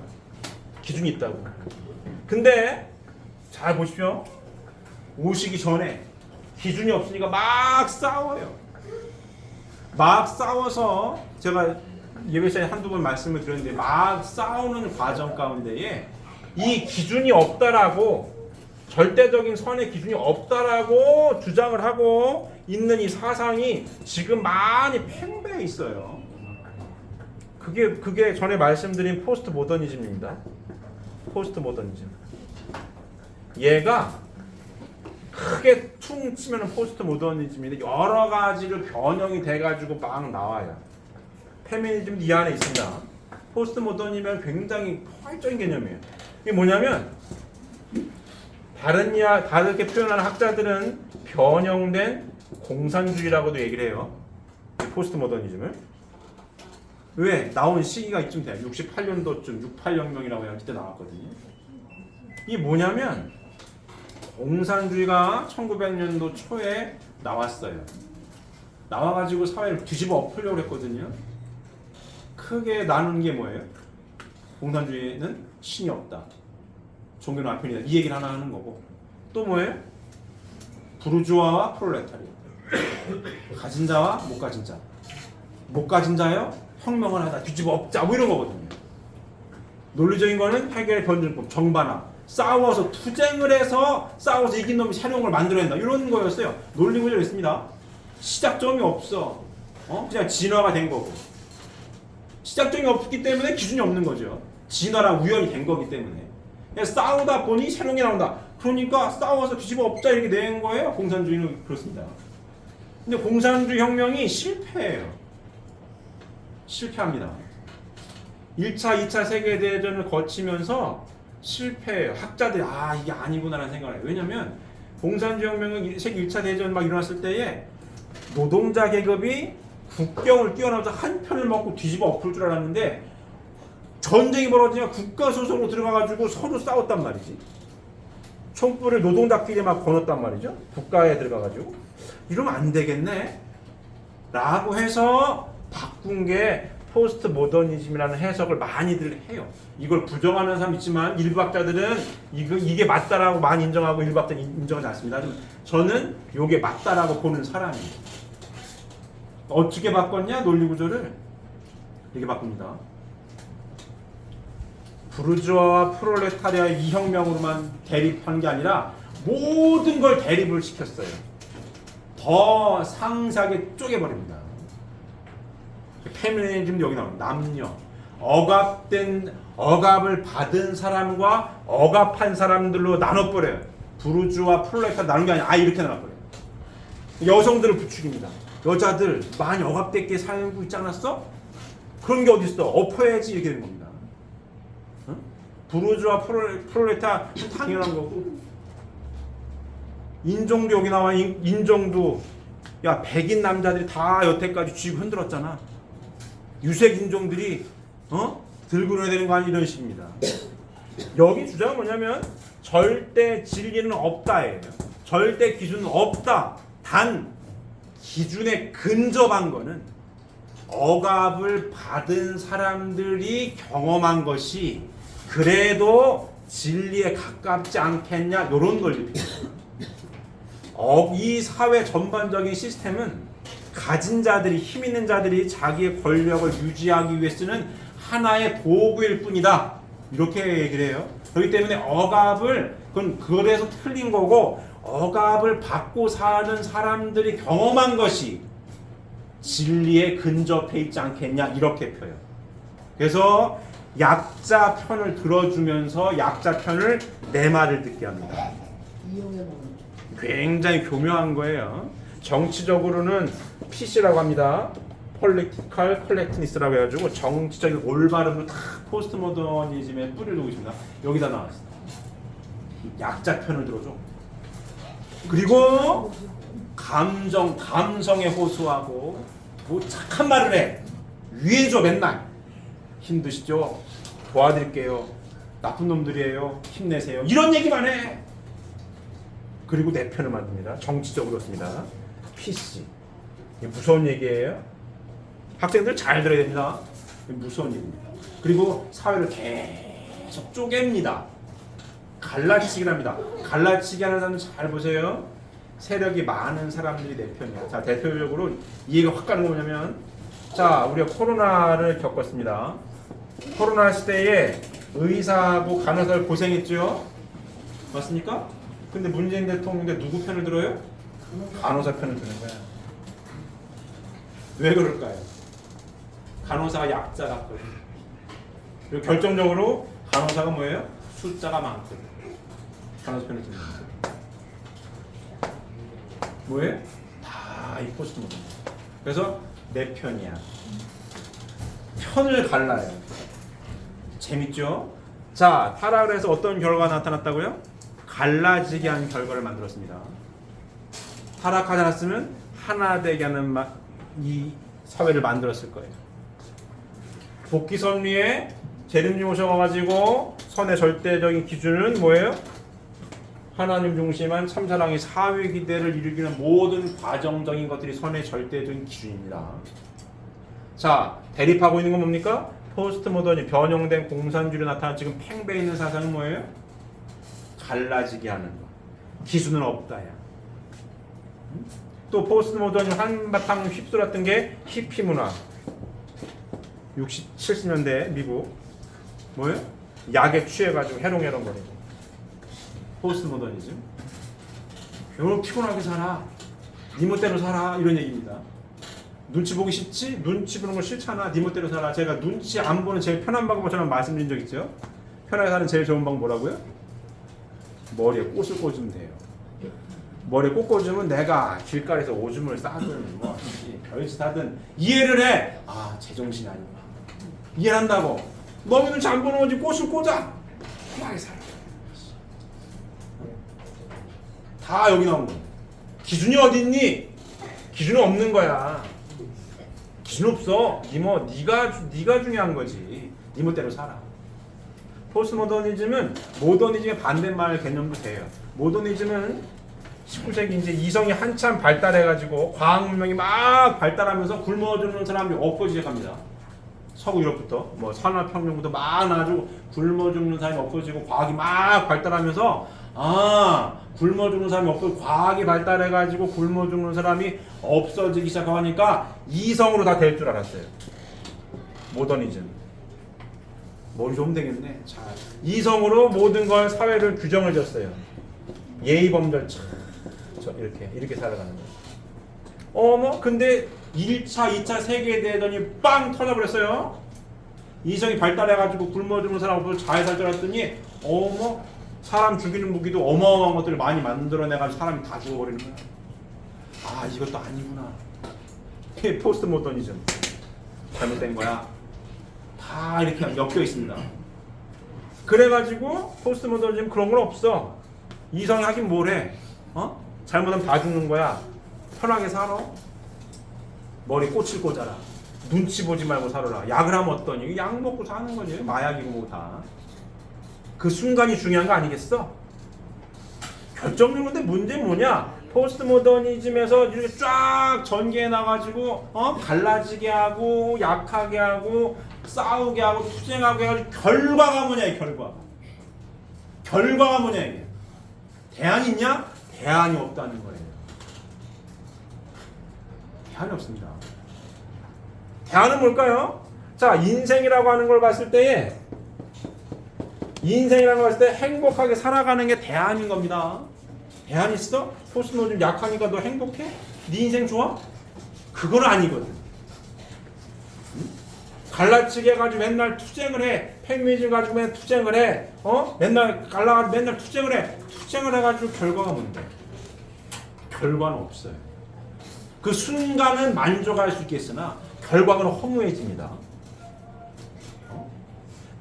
기준이 있다고. 근데 잘 보십시오. 오시기 전에 기준이 없으니까 막 싸워요. 막 싸워서 제가 예배 시간에 한두 번 말씀을 드렸는데 막 싸우는 과정 가운데에 이 기준이 없다라고, 절대적인 선의 기준이 없다라고 주장을 하고 있는 이 사상이 지금 많이 팽배해 있어요. 그게 전에 말씀드린 포스트 모더니즘입니다. 포스트 모더니즘. 얘가 크게 퉁 치면 포스트 모더니즘인데 여러 가지로 변형이 돼가지고 막 나와요. 페미니즘도 이 안에 있습니다. 포스트 모더니즘은 굉장히 포괄적인 개념이에요. 이게 뭐냐면 다르게 표현하는 학자들은 변형된 공산주의라고도 얘기를 해요. 포스트 모더니즘을. 왜? 나온 시기가 이쯤 돼요. 68년도쯤 68혁명이라고 해요. 그때 나왔거든요. 이게 뭐냐면 공산주의가 1900년도 초에 나왔어요. 나와가지고 사회를 뒤집어 엎으려고 했거든요. 크게 나눈 게 뭐예요? 공산주의는 신이 없다. 종교는 아편이다. 이 얘기를 하나 하는 거고. 또 뭐예요? 부르주아와 프롤레타리아. 가진 자와 못 가진 자. 못 가진 자요? 혁명을 하다 뒤집어 엎자. 뭐 이런 거거든요. 논리적인 거는 해결의 변증법, 정반화. 싸워서 투쟁을 해서 싸워서 이긴 놈이 새로운 걸 만들어낸다. 이런 거였어요. 논리 구조가 있습니다. 시작점이 없어. 그냥 진화가 된 거고. 시작점이 없기 때문에 기준이 없는 거죠. 진화랑 우연이 된 거기 때문에. 그냥 싸우다 보니 새로운 게 나온다. 그러니까 싸워서 뒤집어 엎자 이렇게 된 거예요. 공산주의는 그렇습니다. 근데 공산주의 혁명이 실패해요. 실패합니다. 1차, 2차 세계대전을 거치면서 실패해요. 학자들이 이게 아니구나라는 생각을 해요. 왜냐면 공산주의 혁명은 세계 1차 대전 막 일어났을 때에 노동자 계급이 국경을 뛰어넘어서 한 편을 먹고 뒤집어 엎을 줄 알았는데 전쟁이 벌어지면 국가 소속으로 들어가가지고 서로 싸웠단 말이지. 총불을 노동자끼리 막 거눴단 말이죠. 국가에 들어가가지고. 이러면 안 되겠네 라고 해서 바꾼 게 포스트 모더니즘이라는 해석을 많이들 해요. 이걸 부정하는 사람 있지만 일부 학자들은 이게 맞다라고 많이 인정하고 일부 학자는 인정하지 않습니다. 저는 이게 맞다라고 보는 사람이에요. 어떻게 바꿨냐? 논리구조를 이렇게 바꿉니다. 부르주아와 프롤레타리아의 이 혁명으로만 대립한 게 아니라 모든 걸 대립을 시켰어요. 더 상세하게 쪼개버립니다. 페미니즘도 여기 나옵니다. 남녀, 억압을 받은 사람과 억압한 사람들로 나눠버려요. 부르주아, 프롤레타리아 나눈 게 아니라 이렇게 나눠버려요. 여성들을 부추깁니다. 여자들 많이 억압됐게 살고 있지 않았어? 그런 게 어딨어? 엎어야지 이렇게 되는 겁니다. 부르주아, 프롤레타리아 당연한 거고. 인종도 여기 나와. 인종도 야 백인 남자들이 다 여태까지 쥐고 흔들었잖아. 유색 인종들이 들고 일어나야 되는 거 아니 이런 식입니다. 여기 주장은 뭐냐면 절대 진리는 없다예요. 절대 기준은 없다. 단 기준에 근접한 거는 억압을 받은 사람들이 경험한 것이 그래도 진리에 가깝지 않겠냐 이런 걸 얘기해요. 이 사회 전반적인 시스템은 가진 자들이 힘 있는 자들이 자기의 권력을 유지하기 위해 쓰는 하나의 도구일 뿐이다. 이렇게 얘기를 해요. 그렇기 때문에 그건 그래서 틀린 거고 억압을 받고 사는 사람들이 경험한 것이 진리에 근접해 있지 않겠냐 이렇게 펴요. 그래서 약자 편을 들어주면서 약자 편을 내 말을 듣게 합니다. 굉장히 교묘한 거예요. 정치적으로는 PC라고 합니다. Political Correctness라고 해가지고 정치적인 올바름으로 다 포스트 모더니즘에 뿌리를 두고 있습니다. 여기다 나왔어요. 약자 편을 들어줘. 그리고 감성에 호소하고 뭐 착한 말을 해. 위해줘 맨날. 힘드시죠? 도와드릴게요. 나쁜 놈들이에요. 힘내세요. 이런 얘기만 해. 그리고 내 편을 만듭니다. 정치적으로 씁니다. PC. 이게 무서운 얘기예요. 학생들 잘 들어야 됩니다. 무서운 얘기입니다. 그리고 사회를 계속 쪼갭니다. 갈라치기를 합니다. 갈라치기 하는 사람들 잘 보세요. 세력이 많은 사람들이 내 편이야. 자, 대표적으로 이해가 확 가는 거 뭐냐면 자, 우리가 코로나를 겪었습니다. 코로나 시대에 의사하고 간호사를 고생했죠. 맞습니까? 근데 문재인 대통령인데 누구 편을 들어요? 간호사 편을 드는 거야. 왜 그럴까요? 간호사가 약자 같거든. 그리고 결정적으로 간호사가 뭐예요? 숫자가 많거든. 간호사 편을 드는 거야. 뭐예요? 다 이 포스트 모던. 그래서 내 편이야. 편을 갈라요. 재밌죠? 자, 타락을 해서 어떤 결과가 나타났다고요? 갈라지게 하는 결과를 만들었습니다. 타락하지 않았으면 하나 되게 하는 이 사회를 만들었을 거예요. 복귀 선리에 재림님 오셔가지고 선의 절대적인 기준은 뭐예요? 하나님 중심한 참사랑의 사회 기대를 이루기는 모든 과정적인 것들이 선의 절대적인 기준입니다. 자, 대립하고 있는 건 뭡니까? 포스트 모던이 변형된 공산주의로 나타난 지금 팽배해 있는 사상은 뭐예요? 갈라지게 하는 거. 기준은 없다야. 또 포스트 모던이 한바탕 휩쓸었던 게 히피 문화. 60, 70년대 미국. 뭐예요? 약에 취해가지고 해롱해롱거리고. 포스트 모더니즘. 결국 피곤하게 살아. 네 멋대로 살아. 이런 얘기입니다. 눈치 보기 싫지? 눈치 보는 거 싫잖아. 네 멋대로 살아. 제가 눈치 안 보는 제일 편한 방법을 저는 말씀드린 적 있죠. 편하게 사는 제일 좋은 방법 뭐라고요? 머리에 꽃을 꽂으면 돼요. 머리에 꽃 꽂으면 내가 길가에서 오줌을 싸든 뭐 별짓 하든 이해를 해. 아, 제정신이 아니구나. 이해한다고. 너무 눈치 안 보는 거지. 꽃을 꽂아. 편하게 살아. 다 여기 나온 거야. 기준이 어디 있니? 기준이 없는 거야. 기준 없어. 네가 중요한 거지. 네 멋대로 살아. 포스트 모더니즘은 모더니즘의 반대말 개념도 돼요. 모더니즘은 19세기 이제 이성이 한참 발달해가지고 과학 문명이 막 발달하면서 굶어 죽는 사람이 없어지게 합니다. 서구 유럽부터 뭐 산업혁명부터 막 나가지고 굶어 죽는 사람이 없어지고 과학이 막 발달하면서 굶어 죽는 사람이 없어지고 과학이 발달해가지고 굶어 죽는 사람이 없어지기 시작하니까 이성으로 다 될 줄 알았어요. 모더니즘. 머리 좀 되겠네. 자, 이성으로 모든 걸 사회를 규정을 졌어요. 예의범절차. 이렇게 살아가는 거예요. 근데 1차, 2차 세계대전이 빵 터져버렸어요. 이성이 발달해가지고 굶어 죽는 사람 없어서 잘 살 줄 알았더니 사람 죽이는 무기도 어마어마한 것들을 많이 만들어내가지고 사람이 다 죽어버리는 거야. 아, 이것도 아니구나. 이게 포스트 모더니즘. 잘못된 거야. 다 이렇게 엮여 있습니다. 그래가지고 포스트 모더니즘 그런 건 없어. 이성이 하긴 뭘 해? 잘못하면 다 죽는 거야. 편하게 살아. 머리 꽃을 꽂아라. 눈치 보지 말고 살아라. 약을 하면 어떠니? 약 먹고 사는 거지. 마약이고 뭐 다. 그 순간이 중요한 거 아니겠어? 결정적으로 문제는 뭐냐? 포스트 모더니즘에서 이렇게 쫙 전개해 나가지고 갈라지게 하고 약하게 하고 싸우게 하고 투쟁하게 해가지고 결과가 뭐냐? 이 결과가 뭐냐 이게? 대안이 있냐? 대안이 없다는 거예요. 대안이 없습니다. 대안은 뭘까요? 자, 인생이라고 하는 걸 봤을 때에 인생이라는 걸 봤을 때 행복하게 살아가는 게 대안인 겁니다. 대안 있어? 포스트 모더니즘 약하니까 너 행복해? 네 인생 좋아? 그건 아니거든. 갈라치기 해가지고 맨날 투쟁을 해. 페미니즘 가지고 맨날 투쟁을 해. 맨날 갈라가지고 맨날 투쟁을 해. 투쟁을 해가지고 결과가 뭔데? 결과는 없어요. 그 순간은 만족할 수 있겠으나 결과는 허무해집니다.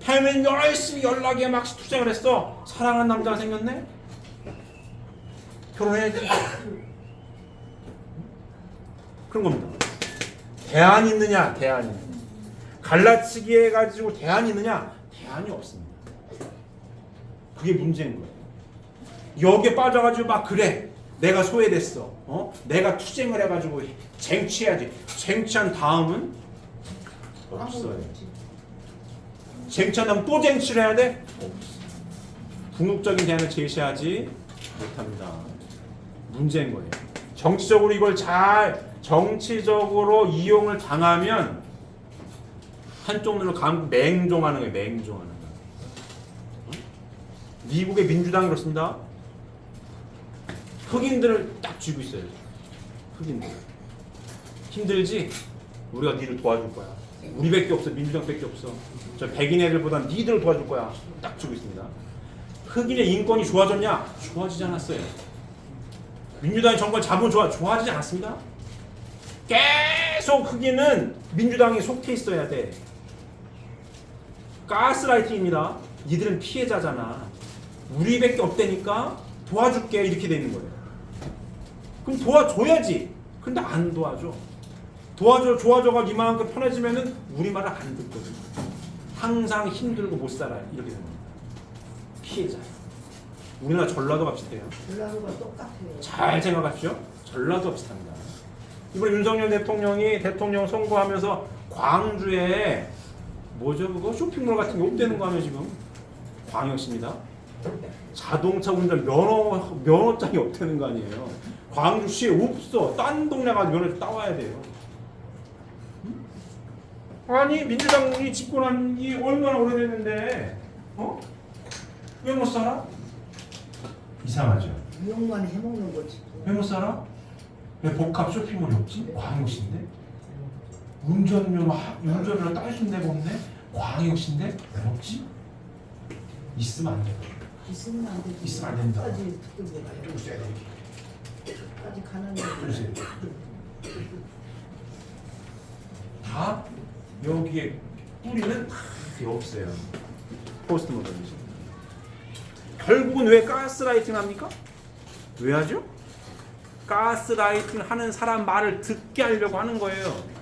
페미니즘 열심히 연락에 막 투쟁을 했어. 사랑하는 남자가 생겼네? 결혼해야지. 그런 겁니다. 대안이 있느냐? 대안이. 갈라치기 해가지고 대안이 있느냐? 대안이 없습니다. 그게 문제인 거예요. 여기에 빠져가지고 막 그래. 내가 소외됐어. 내가 투쟁을 해가지고 쟁취해야지. 쟁취한 다음은 없어요. 쟁취한 다음 또 쟁취를 해야 돼? 없어. 궁극적인 대안을 제시하지 못합니다. 문제인 거예요. 정치적으로 이걸 정치적으로 이용을 당하면 한쪽 눈을 감고 맹종하는 거예요. 맹종하는 거예요. 미국의 민주당이 그렇습니다. 흑인들을 딱 쥐고 있어요. 흑인들. 힘들지? 우리가 니를 도와줄 거야. 우리밖에 없어. 민주당밖에 없어. 저 백인 애들보다 니들을 도와줄 거야. 딱 쥐고 있습니다. 흑인의 인권이 좋아졌냐? 좋아지지 않았어요. 민주당이 정권 잡으면 좋아지지 않았습니다. 계속 흑인은 민주당에 속해 있어야 돼. 가스라이팅입니다. 니들은 피해자잖아. 우리밖에 없다니까 도와줄게 이렇게 돼 있는 거예요. 그럼 도와줘야지. 근데 안 도와줘. 좋아져가 이만큼 편해지면은 우리 말을 안 듣거든. 항상 힘들고 못 살아요. 이렇게 되는 겁니다. 피해자. 우리나라 전라도가 비슷해요. 전라도가 똑같아요. 잘 생각하시죠? 전라도가 비슷합니다. 이번에 윤석열 대통령이 대통령 선거하면서 광주에 뭐죠 그거 쇼핑몰 같은 게 없대는 거 하면 지금 광역시입니다. 자동차 운전 면허장이 없다는 거 아니에요. 광주시에 없어. 딴 동네 가서 면허 따와야 돼요. 아니 민주당이 집권한 지 얼마나 오래됐는데 왜 못 살아? 이상하죠. 이용만 해먹는 거지. 왜 못 살아? 왜 복합 쇼핑몰이 없지? 광역시인데? 운전면허 따준 데가 없네? 광역시인데? 왜 없지? 있으면 안 돼. 있으면 안 되지. 있으면 안 된다. 끝까지 듣고 가요. 글쎄, 끝까지 가는 거. 글쎄. 다 여기에 뿌리는 다 없어요. 포스트 모더니즘. 결국은 왜 가스라이팅 합니까? 왜 하죠? 가스라이팅 하는 사람 말을 듣게 하려고 하는 거예요.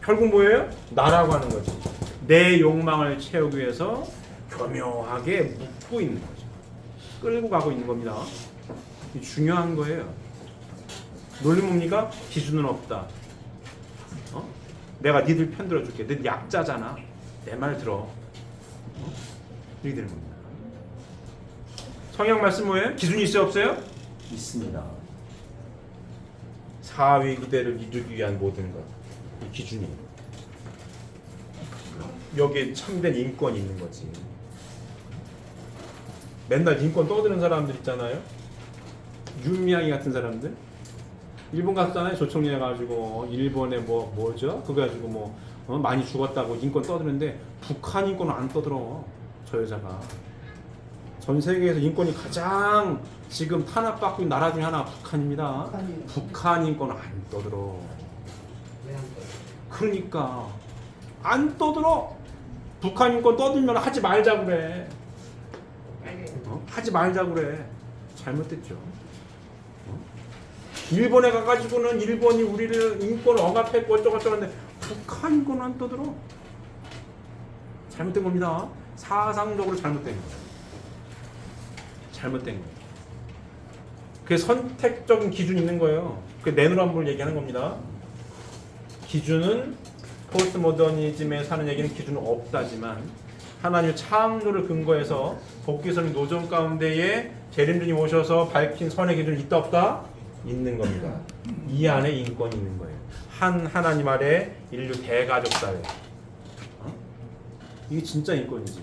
결국 뭐예요? 나라고 하는 거지. 내 욕망을 채우기 위해서 교묘하게 묶고 있는 거죠. 끌고 가고 있는 겁니다. 이게 중요한 거예요. 논리 뭡니까? 기준은 없다. 내가 니들 편 들어줄게. 너 약자잖아. 내 말 들어. 이렇게 되는 겁니다. 성경 말씀 뭐예요? 기준이 있어요 없어요? 있습니다. 사회 기대를 이루기 위한 모든 것. 이 기준이. 여기에 참된 인권이 있는 거지. 맨날 인권 떠드는 사람들 있잖아요. 윤미향이 같은 사람들. 일본 갔잖아요. 조총리 해가지고 일본에 뭐죠? 그거 가지고 많이 죽었다고 인권 떠드는데 북한 인권은 안 떠들어. 저 여자가. 전 세계에서 인권이 가장 지금 탄압받고 있는 나라 중에 하나 북한입니다. 북한 인권은 안 떠들어. 그러니까 안 떠들어. 북한 인권 떠들면 하지 말자 그래. 하지 말자 그래. 잘못됐죠. 일본에 가가지고는 일본이 우리를 인권 억압했고 어쩌고저쩌고 하는데 북한 인권은 안 떠들어. 잘못된 겁니다. 사상적으로 잘못된 거예요. 잘못된 거예요. 그게 선택적인 기준이 있는 거예요. 그게 내노란불 얘기하는 겁니다. 기준은 포스트 모더니즘에 사는 얘기는 기준은 없다지만 하나님의 창조를 근거해서 복귀선의 노정 가운데에 재림주님 오셔서 밝힌 선의 기준이 있다 없다? 있는 겁니다. 이 안에 인권이 있는 거예요. 한 하나님 아래 인류 대가족 사회. 이게 진짜 인권이지.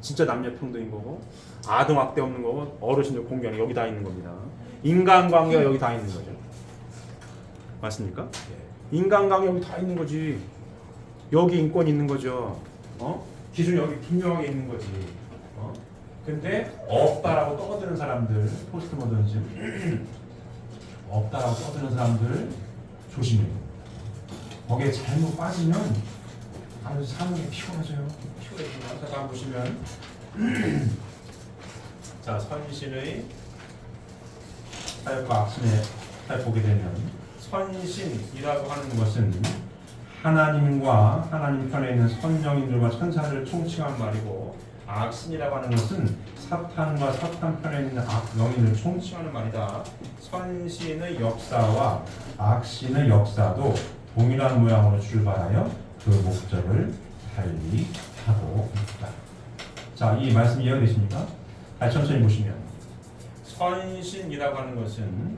진짜 남녀 평등인 거고 아동 학대 없는 거고 어르신들 공경 여기 다 있는 겁니다. 인간관계가 여기 다 있는 거죠. 맞습니까? 인간관계 여기 다 있는 거지. 여기 인권이 있는 거죠. 기준이 여기 분명하게 있는 거지. 근데 없다라고 떠드는 사람들, 포스트 모더니즘 없다라고 떠드는 사람들 조심해요. 거기에 잘못 빠지면 아주 사는 게 피곤해져요. 피곤해지면 자 다음 보시면 자 선신의 사역과 악신의 사역 보게 되면 선신이라고 하는 것은 하나님과 하나님 편에 있는 선정인들과 천사를 총칭한 말이고 악신이라고 하는 것은 사탄과 사탄 편에 있는 악영인을 총칭하는 말이다. 선신의 역사와 악신의 역사도 동일한 모양으로 출발하여 그 목적을 달리하고 있다. 자, 이 말씀 이해가 되십니까? 천천히 보시면 선신이라고 하는 것은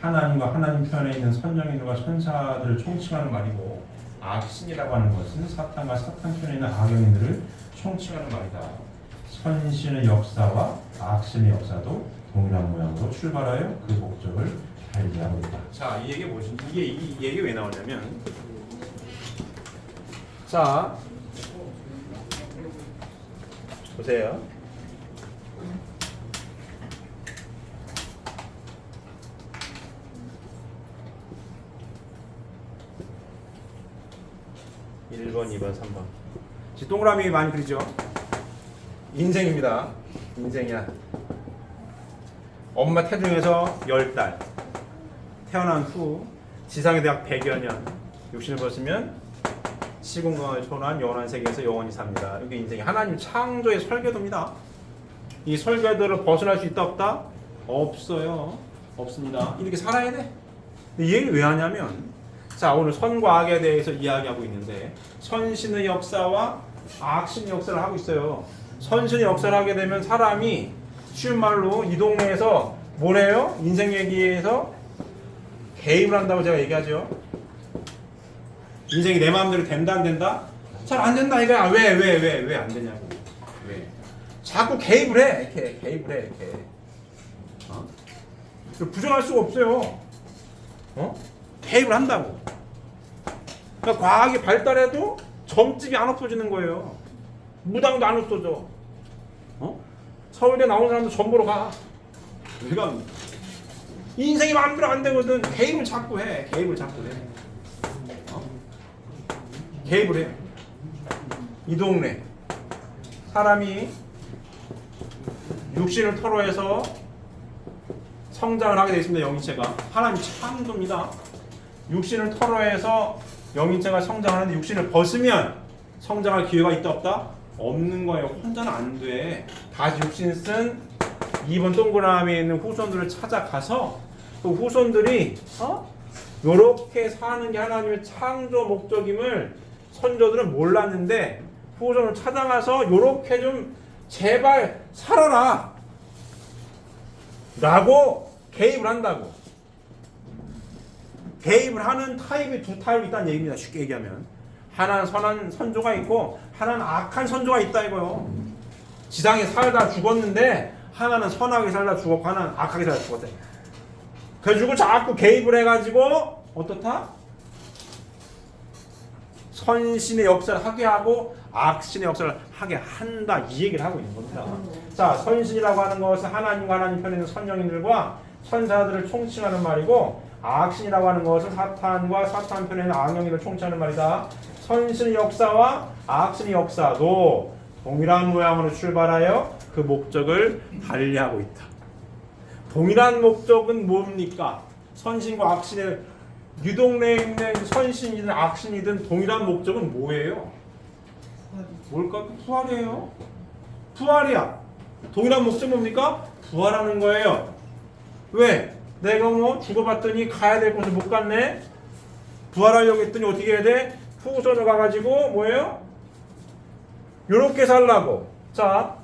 하나님과 하나님 편에 있는 선정인들과 천사들을 총칭하는 말이고 악신이라고 하는 것은 사탄과 사탄 편에 있는 악영인들을 총칭하는 말이다. 선신의 역사와 악신의 역사도 동일한 모양으로 출발하여 그 목적을 달리하고 있다. 자, 이 얘기 뭐지? 이 얘기 왜 나오냐면, 자, 보세요. (1번) (2번) (3번) 지금 동그라미 많이 그리죠? 인생입니다. 인생이야. 엄마 태중에서 10달 태어난 후 지상에 대학 100여 년 육신을 벗으면 시공간을 초월한 영원한 세계에서 영원히 삽니다. 이게 인생이 하나님 창조의 설계도입니다. 이 설계도를 벗어날 수 있다 없다? 없어요. 없습니다. 이렇게 살아야 돼. 근데 이 얘기를 왜 하냐면, 자, 오늘 선과 악에 대해서 이야기하고 있는데 선신의 역사와 악신의 역사를 하고 있어요. 선신의 역사를 하게 되면 사람이 쉬운 말로 이 동네에서 뭐래요? 인생 얘기에서 개입을 한다고 제가 얘기하죠. 인생이 내 마음대로 된다 안 된다? 잘 안 된다 이거야. 왜 안 되냐고. 왜? 자꾸 개입을 해. 이렇게 개입을 해. 이렇게. 부정할 수가 없어요. 개입을 한다고. 그러니까 과학이 발달해도 점집이 안 없어지는 거예요. 무당도 안 없어져. 서울대 나온 사람도 점 보러 가. 왜 갑니까? 인생이 마음대로 안 되거든. 개입을 자꾸 해. 개입을 자꾸 해. 개입을 해. 이 동네 사람이 육신을 토로해서 성장을 하게 되어 있습니다. 영인체가 하나님 창조입니다. 육신을 토로해서 영인체가 성장하는데 육신을 벗으면 성장할 기회가 있다 없다? 없는 거예요. 혼자는 안 돼. 다시 육신 쓴 2번 동그라미에 있는 후손들을 찾아가서 그 후손들이 요렇게 사는 게 하나님의 창조 목적임을 선조들은 몰랐는데 후손을 찾아가서 요렇게 좀 제발 살아라 라고 개입을 한다고. 개입을 하는 타입이 두 타입이 있다는 얘기입니다. 쉽게 얘기하면 하나는 선한 선조가 있고 하나는 악한 선조가 있다 이거요. 지상에 살다 죽었는데 하나는 선하게 살다 죽었고 하나는 악하게 살다 죽었대. 그래가지고 자꾸 개입을 해가지고 어떻다? 선신의 역사를 하게 하고 악신의 역사를 하게 한다 이 얘기를 하고 있는 겁니다. 자, 선신이라고 하는 것은 하나님과 하나님 편에 있는 선영인들과 천사들을 총칭하는 말이고, 악신이라고 하는 것은 사탄과 사탄 편에 있는 악영인을 총칭하는 말이다. 선신의 역사와 악신의 역사도 동일한 모양으로 출발하여 그 목적을 달리하고 있다. 동일한 목적은 뭡니까? 선신과 악신의 유동내에 있는 선신이든 악신이든 동일한 목적은 뭐예요? 뭘까? 부활이에요. 부활이야. 동일한 목적 뭡니까? 부활하는 거예요. 왜? 내가 뭐 죽어봤더니 가야 될 곳을 못 갔네? 부활하려고 했더니 어떻게 해야 돼? 후손을 가가지고 뭐예요? 요렇게 살라고. 자,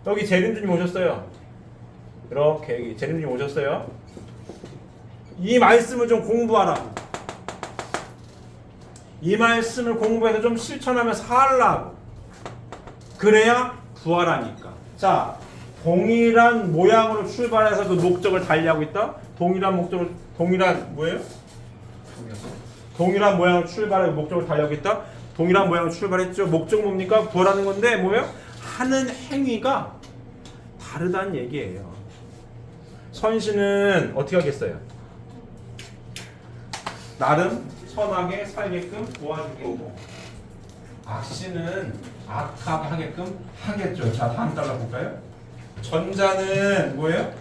여기 재림주님 오셨어요. 이렇게 여기 재림주님 오셨어요. 이 말씀을 좀 공부하라고. 이 말씀을 공부해서 좀 실천하며 살라고. 그래야 부활하니까. 자, 동일한 모양으로 출발해서 그 목적을 달리하고 있다. 동일한 목적을 동일한 뭐예요? 동일한 모양으로 출발하고 목적을 달리하고 있다. 동일한 모양으로 출발했죠. 목적 뭡니까? 부활하는 건데 뭐예요? 하는 행위가 다르다는 얘기예요. 선신은 어떻게 하겠어요? 나름 선하게 살게끔 도와줄 거고, 악신은 악하게 하게끔 하겠죠. 자, 다음 달라 볼까요? 전자는 뭐예요?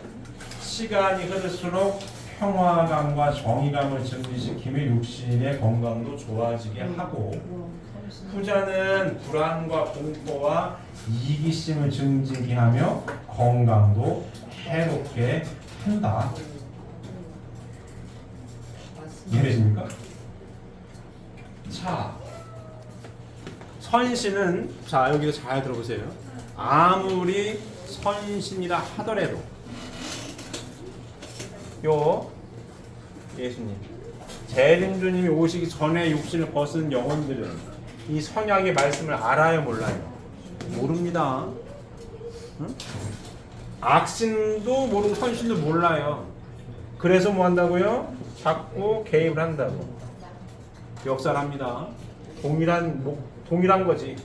시간이 흐를수록 평화감과 정의감을 증진시키며 육신의 건강도 좋아지게 하고, 후자는 불안과 공포와 이기심을 증진케 하며 건강도 해롭게 한다. 이해되십니까? 자, 선신은, 자, 여기서 잘 들어보세요. 아무리 선신이라 하더라도 요 예수님 재림주님이 오시기 전에 육신을 벗은 영혼들은 이 성약의 말씀을 알아요, 몰라요? 모릅니다. 응? 악신도 모르고 선신도 몰라요. 그래서 뭐 한다고요? 자꾸 개입을 한다고. 역살합니다. 동일한 거지.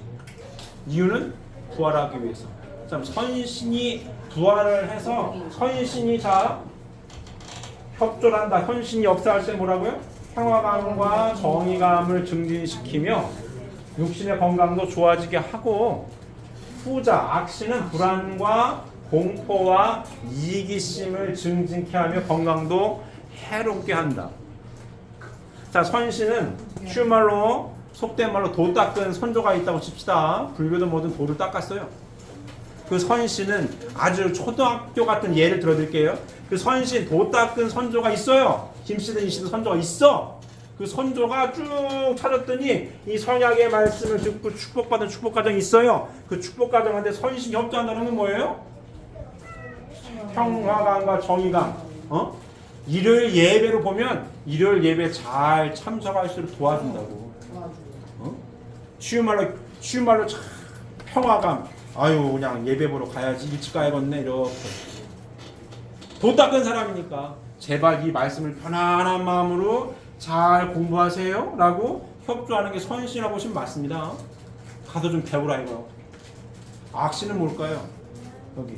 이유는 부활하기 위해서. 참 선신이 부활을 해서 선신이 자 협조를 한다. 선신이 역사할 때 뭐라고요? 평화감과 정의감을 증진시키며 육신의 건강도 좋아지게 하고 후자 악신은 불안과 공포와 이기심을 증진케 하며 건강도 해롭게 한다. 자, 선신은 쉬운 말로 속된 말로 도 닦은 선조가 있다고 칩시다. 불교도 뭐든 도를 닦았어요. 그 선신은 아주 초등학교 같은 예를 들어드릴게요. 그 선신 도 닦은 선조가 있어요. 김씨든 이씨든 선조가 있어. 그 선조가 쭉 찾았더니 이 성약의 말씀을 듣고 축복받은 축복 과정이 있어요. 그 축복 과정한테 선신이 협조한다는 건 뭐예요? 평화감과 정의감. 일요일 예배로 보면 일요일 예배 잘 참석할 수 있도록 도와준다고. 쉬운 말로 참 평화감. 아유 그냥 예배 보러 가야지 일찍 가야겠네 이렇게. 도 닦은 사람이니까 제발 이 말씀을 편안한 마음으로 잘 공부하세요 라고 협조하는 게 선신이라고 보시면 맞습니다. 가서 좀 배우라 이거. 악신은 뭘까요? 여기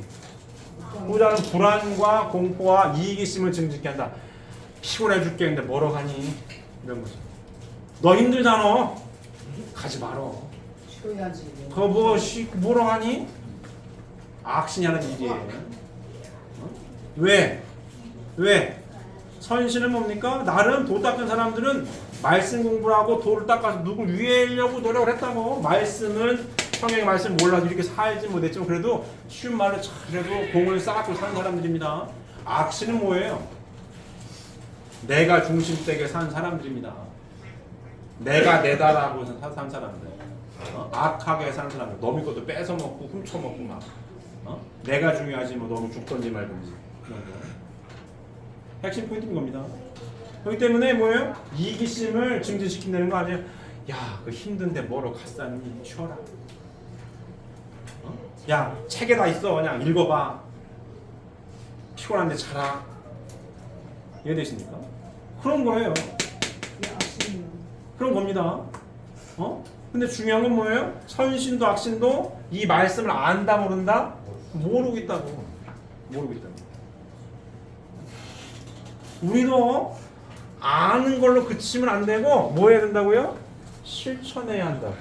후자는 불안과 공포와 이기심을 증진케 한다. 피곤해 죽겠는데 뭐러 가니? 이런 거죠. 너 힘들잖아. 가지 말어. 쉬어야지. 그거 뭐러 가니? 악신이 하는 일이에요. 왜? 선신은 뭡니까? 나름 도 닦은 사람들은 말씀 공부를 하고 도를 닦아서 누굴 위하려고 노력을 했다고. 말씀은 성경의 말씀 몰라서 이렇게 살지 못했지만 그래도 쉬운 말로 그래도 공을 쌓고 사는 사람들입니다. 악신은 뭐예요? 내가 중심되게 사는 사람들입니다. 내가 내다라고 사는 사람들. 악하게 사는 사람들. 너무 것도 뺏어 먹고 훔쳐 먹고 막. 내가 중요하지 뭐 너무 죽던지 말든지 그런 거. 핵심 포인트인 겁니다. 그렇기 때문에 뭐예요? 이기심을 증진시킨다는 거 아니에요? 야, 그 힘든데 뭐로 갔사니 쉬어라. 야, 책에 다 있어. 그냥 읽어봐. 피곤한데 자라. 이해되십니까? 그런 거예요. 그런 겁니다. 근데 중요한 건 뭐예요? 선신도 악신도 이 말씀을 안다 모른다? 모르고 있다고. 우리도 아는 걸로 그치면 안 되고 뭐 해야 된다고요? 실천해야 한다고.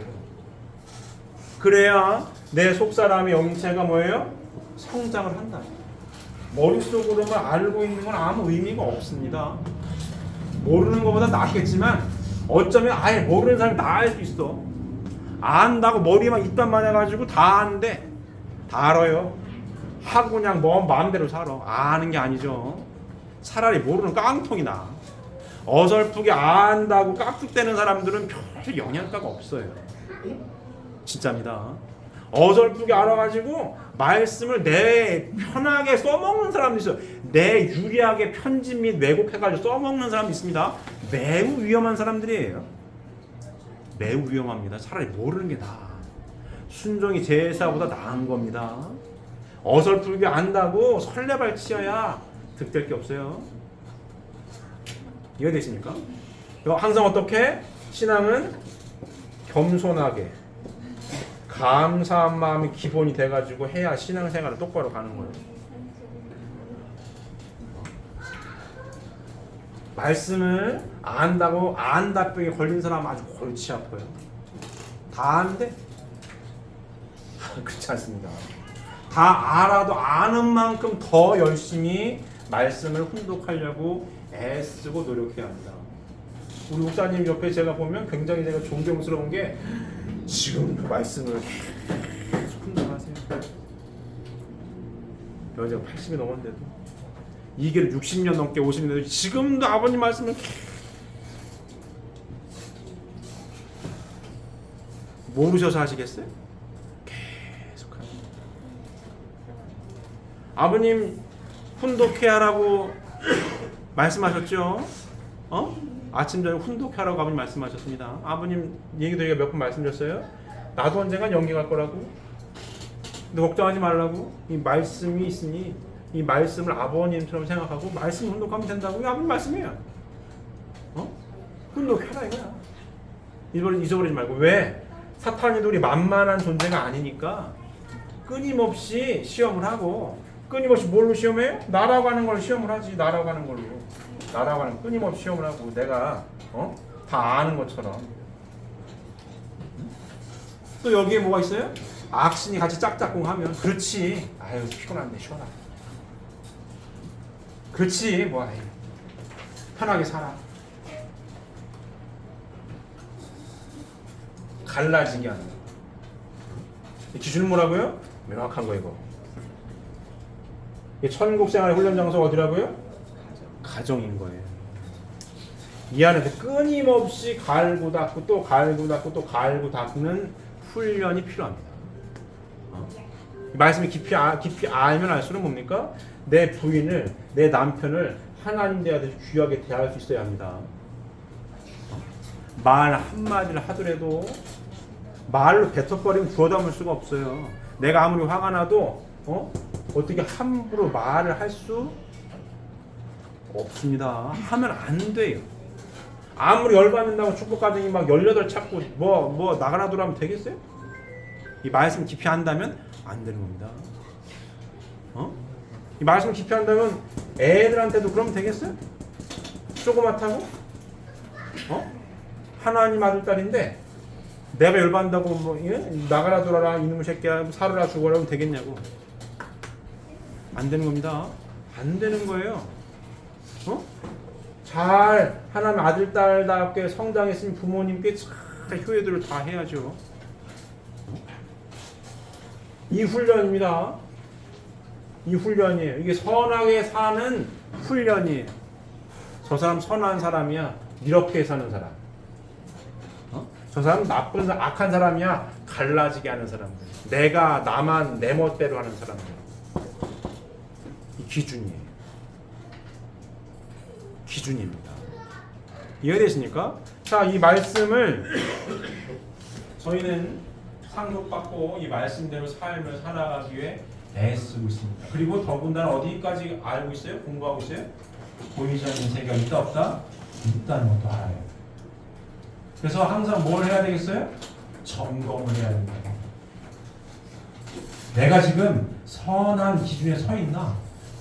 그래야 내 속사람의 영체가 뭐예요? 성장을 한다. 머릿속으로만 알고 있는 건 아무 의미가 없습니다. 모르는 것보다 낫겠지만 어쩌면 아예 모르는 사람이 나을 수 있어. 안다고 머리만 입단만 해가지고 다 아는데 다 알아요. 하고 그냥 뭐 마음대로 살아. 아는 게 아니죠. 차라리 모르는 깡통이 나. 어설프게 안다고 깍둑대는 사람들은 별 영향가가 없어요. 진짜입니다. 어설프게 알아가지고 말씀을 내 편하게 써먹는 사람도 있어요. 내 유리하게 편집 및 왜곡해가지고 써먹는 사람도 있습니다. 매우 위험한 사람들이에요. 매우 위험합니다. 차라리 모르는 게 나아. 순종이 제사보다 나은 겁니다. 어설프게 안다고 설레발치어야 득될 게 없어요. 이해되십니까? 항상 어떻게? 신앙은 겸손하게 감사한 마음이 기본이 돼가지고 해야 신앙생활을 똑바로 가는 거예요. 말씀을 안다고 안다병에 걸린 사람 아주 골치 아파요. 다 아는데 그렇지 않습니다. 다 알아도 아는 만큼 더 열심히 말씀을 훈독하려고 애쓰고 노력해야 합니다. 우리 목사님 옆에 제가 보면 굉장히 제가 존경스러운 게 지금 그 말씀을 계속 훈독하세요. 여자가 80이 넘었는데도 이 길을 60년 넘게 오시는데도 지금도 아버님 말씀을 모르셔서 하시겠어요? 계속 합니다. 아버님 훈독해야 하라고 말씀하셨죠? 아침 저녁 훈독하라고 아버님 말씀하셨습니다. 아버님 얘기 드리기가 몇 번 말씀드렸어요. 나도 언젠간 연기 갈 거라고. 근데 걱정하지 말라고. 이 말씀이 있으니 이 말씀을 아버님처럼 생각하고 말씀 훈독하면 된다고. 이게 아버님 말씀이에요. 훈독해라 이거야. 잊어버리지 말고. 왜? 사탄이도 우리 만만한 존재가 아니니까 끊임없이 시험을 하고, 끊임없이 뭘로 시험해요? 나라고 하는 걸 시험을 하지. 나라고 하는 걸로. 나라고 하는 끊임없이 시험을 하고, 내가 다 아는 것처럼. 또 여기에 뭐가 있어요? 악신이 같이 짝짝꿍하면 그렇지. 아유 피곤한데 쉬어라. 그렇지. 뭐 아유, 편하게 살아. 갈라지게 하는 거. 기준은 뭐라고요? 명확한 거 이거. 천국생활의 훈련 장소가 어디라고요? 가정인 거예요. 이 안에서 끊임없이 갈고 닦고 또 갈고 닦고 또 갈고 닦는 훈련이 필요합니다. 이 말씀이 깊이 알면 알수록 뭡니까? 내 부인을, 내 남편을 하나님 대하듯이 귀하게 대할 수 있어야 합니다. 말 한마디를 하더라도 말로 뱉어버리면 주워 담을 수가 없어요. 내가 아무리 화가 나도 어떻게 함부로 말을 할 수 없습니다. 하면 안 돼요. 아무리 열받는다고 축복가정이 막 18 찾고 뭐 나가라도 하면 되겠어요? 이 말씀 깊이 한다면 안 되는 겁니다. 이 말씀 깊이 한다면 애들한테도 그러면 되겠어요? 조그맣다고? 하나님 아들 딸인데 내가 열받는다고 나가라 돌아라 이놈의 새끼야 살아라 죽어라 하면 되겠냐고. 안 되는 겁니다. 안 되는 거예요. 잘 하나님 아들 딸답게 성장했으면 부모님께 잘 효도를 다 해야죠. 이 훈련입니다. 이 훈련이에요. 이게 선하게 사는 훈련이에요. 저 사람 선한 사람이야. 이렇게 사는 사람. 저 사람 나쁜 사람, 악한 사람이야. 갈라지게 하는 사람들. 내가 나만 내 멋대로 하는 사람들. 이 기준이에요. 기준입니다. 이해되십니까? 자, 이 말씀을 저희는 상속받고 이 말씀대로 삶을 살아가기 위해 애쓰고 있습니다. 그리고 더군다나 어디까지 알고 있어요? 공부하고 있어요? 보이지 않는 세계가 있다 없다? 있다는 것도 알아요. 그래서 항상 뭘 해야 되겠어요? 점검을 해야 된다. 내가 지금 선한 기준에 서 있나?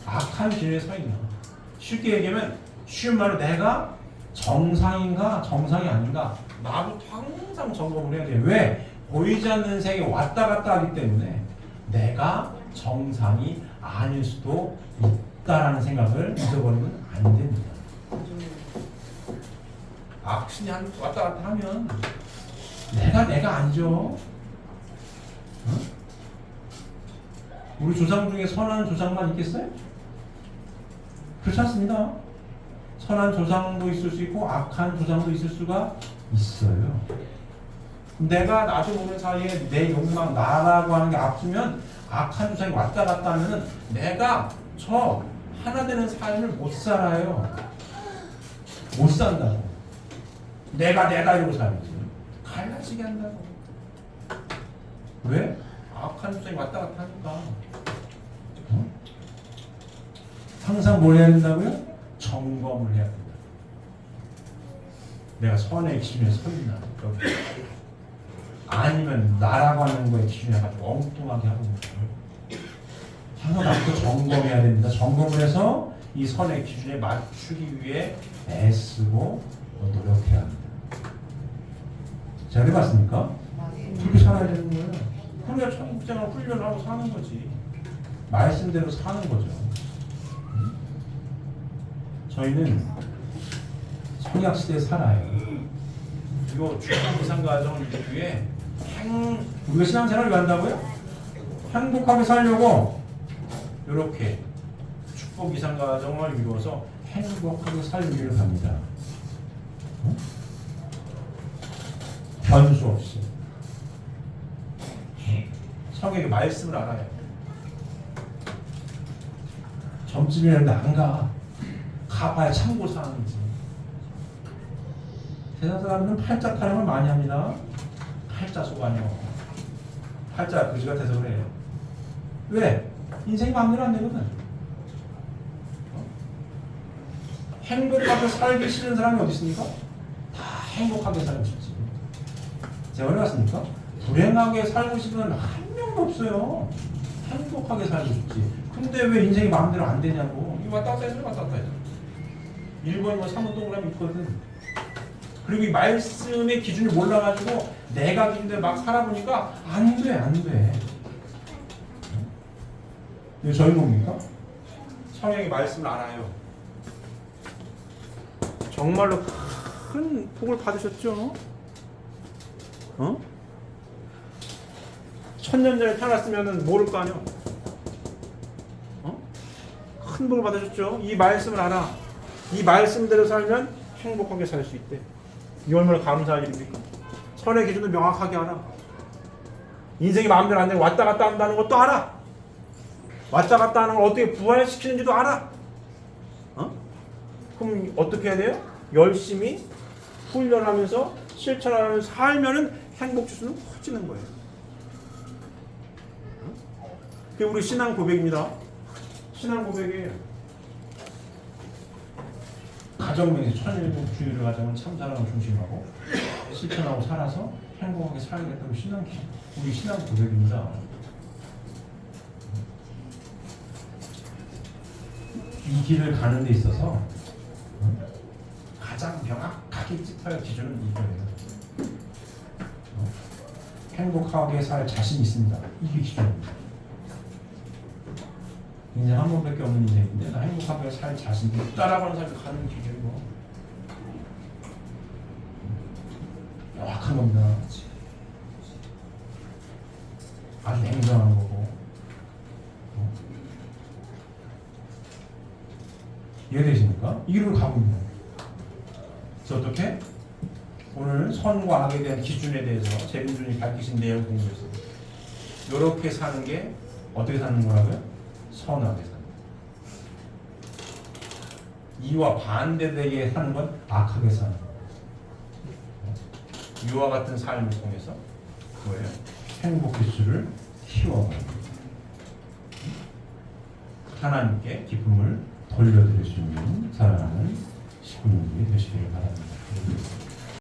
악한 기준에 서 있나? 쉽게 얘기하면 쉬운 말로 내가 정상인가 정상이 아닌가? 나부터 항상 점검을 해야 돼요. 왜? 보이지 않는 세계 왔다 갔다 하기 때문에 내가 정상이 아닐 수도 있다라는 생각을 잊어버리면 안 됩니다. 악신이 왔다 갔다 하면 내가 아니죠. 우리 조상 중에 선한 조상만 있겠어요? 그렇지 않습니다. 선한 조상도 있을 수 있고 악한 조상도 있을 수가 있어요. 내가 나도 모르는 사이에 내 욕망 나라고 하는 게 앞서면 악한 조상이 왔다 갔다 하면 내가 저 하나 되는 삶을 못 살아요. 못 산다고. 내가 이러고 살지. 갈라지게 한다고. 왜? 악한 조상이 왔다 갔다 하니까. 항상 뭘 해야 된다고요? 점검을 해야 된다. 내가 선의 기준에 서 있나? 여기. 아니면 나라고 하는 거에 기준에 가지고 엉뚱하게 하고 있는 거예요. 항상 나부터 점검해야 됩니다. 점검을 해서 이 선의 기준에 맞추기 위해 애쓰고 노력해야 합니다. 잘 해봤습니까? 그렇게 살아야 되는 거예요. 그래야 천국생활 훈련하고 사는 거지. 말씀대로 사는 거죠. 저희는 성약시대에 살아요. 그리고 축복 이상가정을 이루기 위해 우리가 신앙생활을 왜 한다고요? 행복하게 살려고 이렇게 축복 이상가정을 이루어서 행복하게 살기를 합니다. 변수 없이 성경의 말씀을 알아요. 점집이라는데 안 가. 가봐야 참고 사는지. 세상 사람들은 팔자 타령을 많이 합니다. 팔자 속아녀. 팔자 그지 같아서 그래요. 왜? 인생이 마음대로 안 되거든. 행복하게 살기 싫은 사람이 어디 있습니까? 다 행복하게 살고 싶지. 제가 어디 갔습니까? 불행하게 살고 싶은 한 명도 없어요. 행복하게 살고 싶지. 근데 왜 인생이 마음대로 안 되냐고. 이거 왔다 갔다 해서 왔다 갔다 해서. 1번이면 3번 동그라미 있거든. 그리고 이 말씀의 기준을 몰라가지고 내가 기준대로 막 살아보니까 안 돼, 안 돼. 이거 저희 뭡니까? 성령의 말씀을 알아요. 정말로 큰 복을 받으셨죠? 어? 1000년 전에 태어났으면 모를 거 아니야? 어? 큰 복을 받으셨죠? 이 말씀을 알아. 이 말씀대로 살면 행복하게 살 수 있대. 이 얼마나 감사한 일입니까? 선의 기준을 명확하게 알아. 인생이 마음대로 안 되고 왔다 갔다 한다는 것도 알아. 왔다 갔다 하는 걸 어떻게 부활시키는지도 알아. 어? 그럼 어떻게 해야 돼요? 열심히 훈련하면서 실천하면서 살면은 행복 지수는 커지는 거예요. 그게 우리 신앙 고백입니다. 신앙 고백이에요. 가정명세 천일국주의를 가정은 참사랑을 중심하고 실천하고 살아서 행복하게 살겠다고 우리 신앙 고백입니다. 이 길을 가는 데 있어서 가장 명확하게 짚어야 기준은 이거예요. 행복하게 살 자신 있습니다. 이게 기준입니다. 인생 한 번밖에 없는 인생인데 나 행복하게 살 자신 있다라고 하는 사람이 가는 기준이고 명확한 겁니다. 아주 냉정한 거고. 이해되십니까? 이 길을 가고 있는 거예요. 그래서 어떻게? 오늘 선과 악에 대한 기준에 대해서 재민준이 밝히신 내용 공부했습니다. 이렇게 사는 게 어떻게 사는 거라고요? 선하게 사는 거예요. 이와 반대되게 사는 건 악하게 사는 거예요. 이와 같은 삶을 통해서 뭐예요? 행복 지수를 키워가는 하나님께 기쁨을 돌려드릴 수 있는 사랑하는 19년이 되시기를 바랍니다.